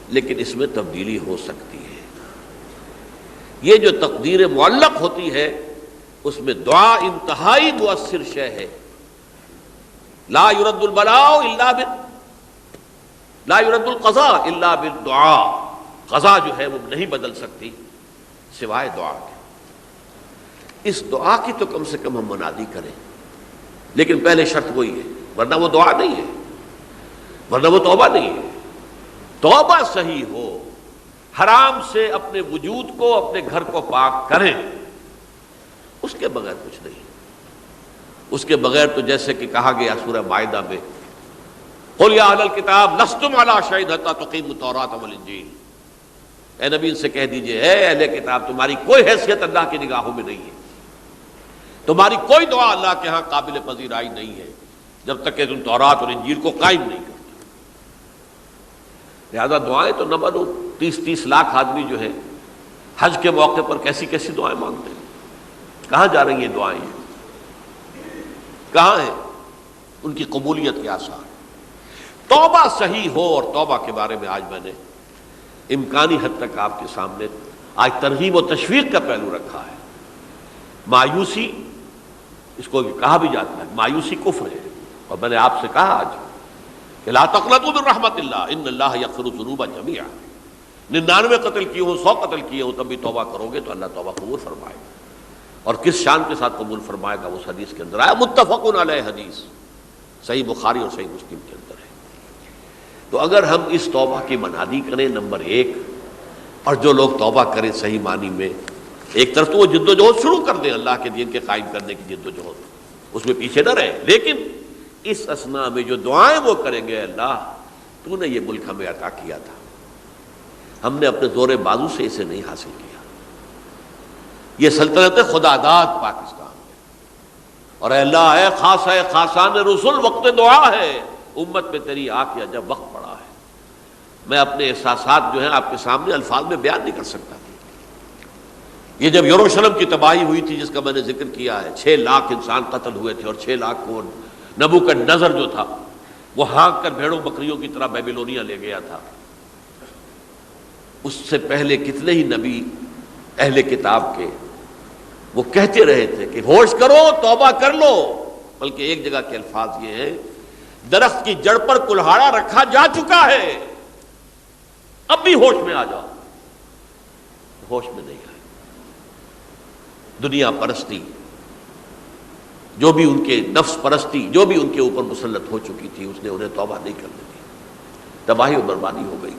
لیکن اس میں تبدیلی ہو سکتی ہے. یہ جو تقدیر معلق ہوتی ہے اس میں دعا انتہائی مؤثر شے ہے. لا يرد البلاء الا لا يرد القضاء الا بالدعاء. قضا جو ہے وہ نہیں بدل سکتی سوائے دعا کے. اس دعا کی تو کم سے کم ہم منادی کریں، لیکن پہلے شرط وہی ہے، ورنہ وہ دعا نہیں ہے، ورنہ وہ توبہ نہیں ہے. توبہ صحیح ہو، حرام سے اپنے وجود کو، اپنے گھر کو پاک کریں، اس کے بغیر کچھ نہیں. اس کے بغیر تو جیسے کہ کہا گیا سورہ مائدہ میں قل یا اہل الکتاب لستم علی شیء حتی تقیموا التوراۃ والانجیل. اے نبی ان سے کہہ دیجئے اے اہل کتاب تمہاری کوئی حیثیت اللہ کی نگاہوں میں نہیں ہے، تمہاری کوئی دعا اللہ کے ہاں قابل پذیرائی نہیں ہے جب تک کہ تم تورات اور انجیل کو قائم نہیں کرتے. لہذا دعائیں تو نہ بنو. 30 لاکھ آدمی جو ہے حج کے موقع پر کیسی کیسی دعائیں مانگتے ہیں. کہاں جا رہی ہیں دعائیں؟ کہاں ہیں ان کی قبولیت کے آثار؟ توبہ صحیح ہو. اور توبہ کے بارے میں آج میں نے امکانی حد تک آپ کے سامنے آج ترغیب و تشویق کا پہلو رکھا ہے. مایوسی، اس کو کہا بھی جاتا ہے مایوسی کفر ہے. اور میں نے آپ سے کہا آج کہ لا تقنطوا من رحمت اللہ ان اللہ یغفر الذنوب جميعا. 99 قتل کیے ہوں، 100 قتل کیے ہوں، تب بھی توبہ کرو گے تو اللہ توبہ قبول فرمائے گا. اور کس شان کے ساتھ قبول فرمائے گا اس حدیث کے اندر آیا، متفق علیہ حدیث صحیح بخاری اور صحیح مسلم کے اندر ہے. تو اگر ہم اس توبہ کی منادی کریں نمبر 1، اور جو لوگ توبہ کریں صحیح معنی میں، ایک طرف تو وہ جد و جہد شروع کر دیں اللہ کے دین کے قائم کرنے کی جد و جہد، اس میں پیچھے نہ رہیں، لیکن اس اثناء میں جو دعائیں وہ کریں گے اللہ تو نے یہ ملک ہمیں عطا کیا تھا، ہم نے اپنے زور بازو سے اسے نہیں حاصل کیا، یہ سلطنت خدا داد پاکستان ہے. اور اے اللہ اے خاص ہے خاصان رسول وقت دعا ہے، امت پہ تیری آ کے جب وقت پڑا ہے. میں اپنے احساسات جو ہیں آپ کے سامنے الفاظ میں بیان نہیں کر سکتا. یہ جب یروشلم کی تباہی ہوئی تھی جس کا میں نے ذکر کیا ہے، 6 لاکھ انسان قتل ہوئے تھے، اور 6 لاکھ کو نبوکدنضر جو تھا وہ ہانک کر بھیڑوں بکریوں کی طرح بیبیلونیا لے گیا تھا. اس سے پہلے کتنے ہی نبی اہل کتاب کے وہ کہتے رہے تھے کہ ہوش کرو توبہ کر لو. بلکہ ایک جگہ کے الفاظ یہ ہیں درخت کی جڑ پر کلہاڑا رکھا جا چکا ہے، اب بھی ہوش میں آ جاؤ. ہوش میں نہیں آئے. دنیا پرستی، جو بھی ان کے نفس پرستی جو بھی ان کے اوپر مسلط ہو چکی تھی، اس نے انہیں توبہ نہیں کرنے دی. تباہی و بربادی ہو گئی.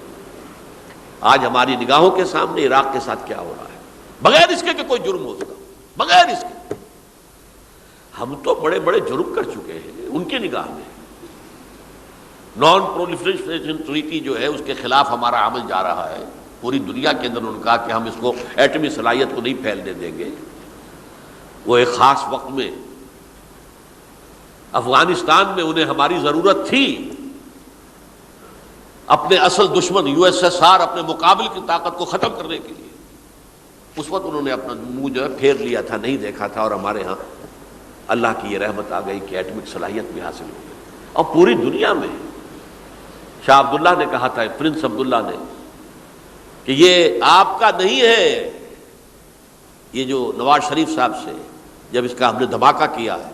آج ہماری نگاہوں کے سامنے عراق کے ساتھ کیا ہو رہا ہے، بغیر اس کے کہ کوئی جرم ہو سکا، بغیر اس کے. ہم تو بڑے بڑے جرم کر چکے ہیں ان کی نگاہ میں. نان پرولیفریشن ٹریٹی جو ہے اس کے خلاف ہمارا عمل جا رہا ہے پوری دنیا کے اندر. ان کا کہ ہم اس کو ایٹمی صلاحیت کو نہیں پھیلنے دیں گے. وہ ایک خاص وقت میں افغانستان میں انہیں ہماری ضرورت تھی اپنے اصل دشمن USSR اپنے مقابل کی طاقت کو ختم کرنے کے لیے. اس وقت انہوں نے اپنا منہ جو ہے پھیر لیا تھا، نہیں دیکھا تھا. اور ہمارے ہاں اللہ کی یہ رحمت آ گئی کہ ایٹمک صلاحیت بھی حاصل ہو گئی. اور پوری دنیا میں شاہ عبداللہ نے کہا تھا، پرنس عبداللہ نے، کہ یہ آپ کا نہیں ہے. یہ جو نواز شریف صاحب سے جب اس کا ہم نے دھماکہ کیا ہے،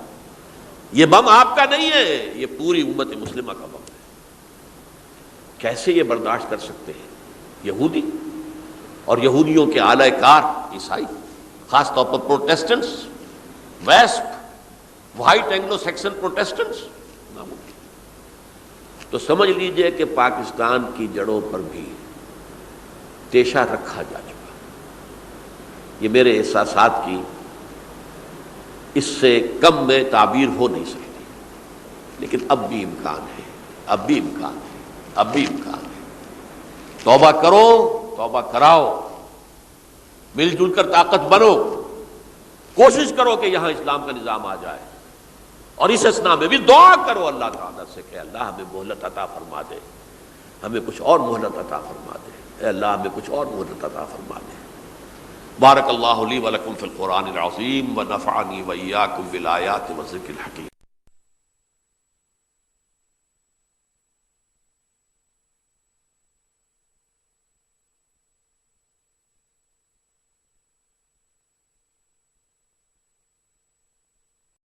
یہ بم آپ کا نہیں ہے، یہ پوری امت مسلمہ کا بم ہے. کیسے یہ برداشت کر سکتے ہیں یہودی اور یہودیوں کے اعلی کار عیسائی، خاص طور پر پروٹیسٹنٹس، ویسپ، وائٹ اینگلو سیکسن پروٹیسٹنٹس. تو سمجھ لیجئے کہ پاکستان کی جڑوں پر بھی تیشہ رکھا جا چکا. یہ میرے احساسات کی اس سے کم میں تعبیر ہو نہیں سکتی. لیکن اب بھی امکان ہے، اب بھی امکان ہے، اب بھی امکان ہے. توبہ کرو، توبہ کراؤ، مل جل کر طاقت بنو. کوشش کرو کہ یہاں اسلام کا نظام آ جائے. اور اس اثنا میں بھی دعا کرو اللہ تعالیٰ سے کہ اللہ ہمیں مہلت عطا فرما دے، ہمیں کچھ اور مہلت عطا فرما دے، اے اللہ ہمیں کچھ اور مہلت عطا فرما دے۔ بارک اللہ لی ولکم فی القرآن العظیم ونفعنی وإیاکم بالآیات والذکر الحکیم۔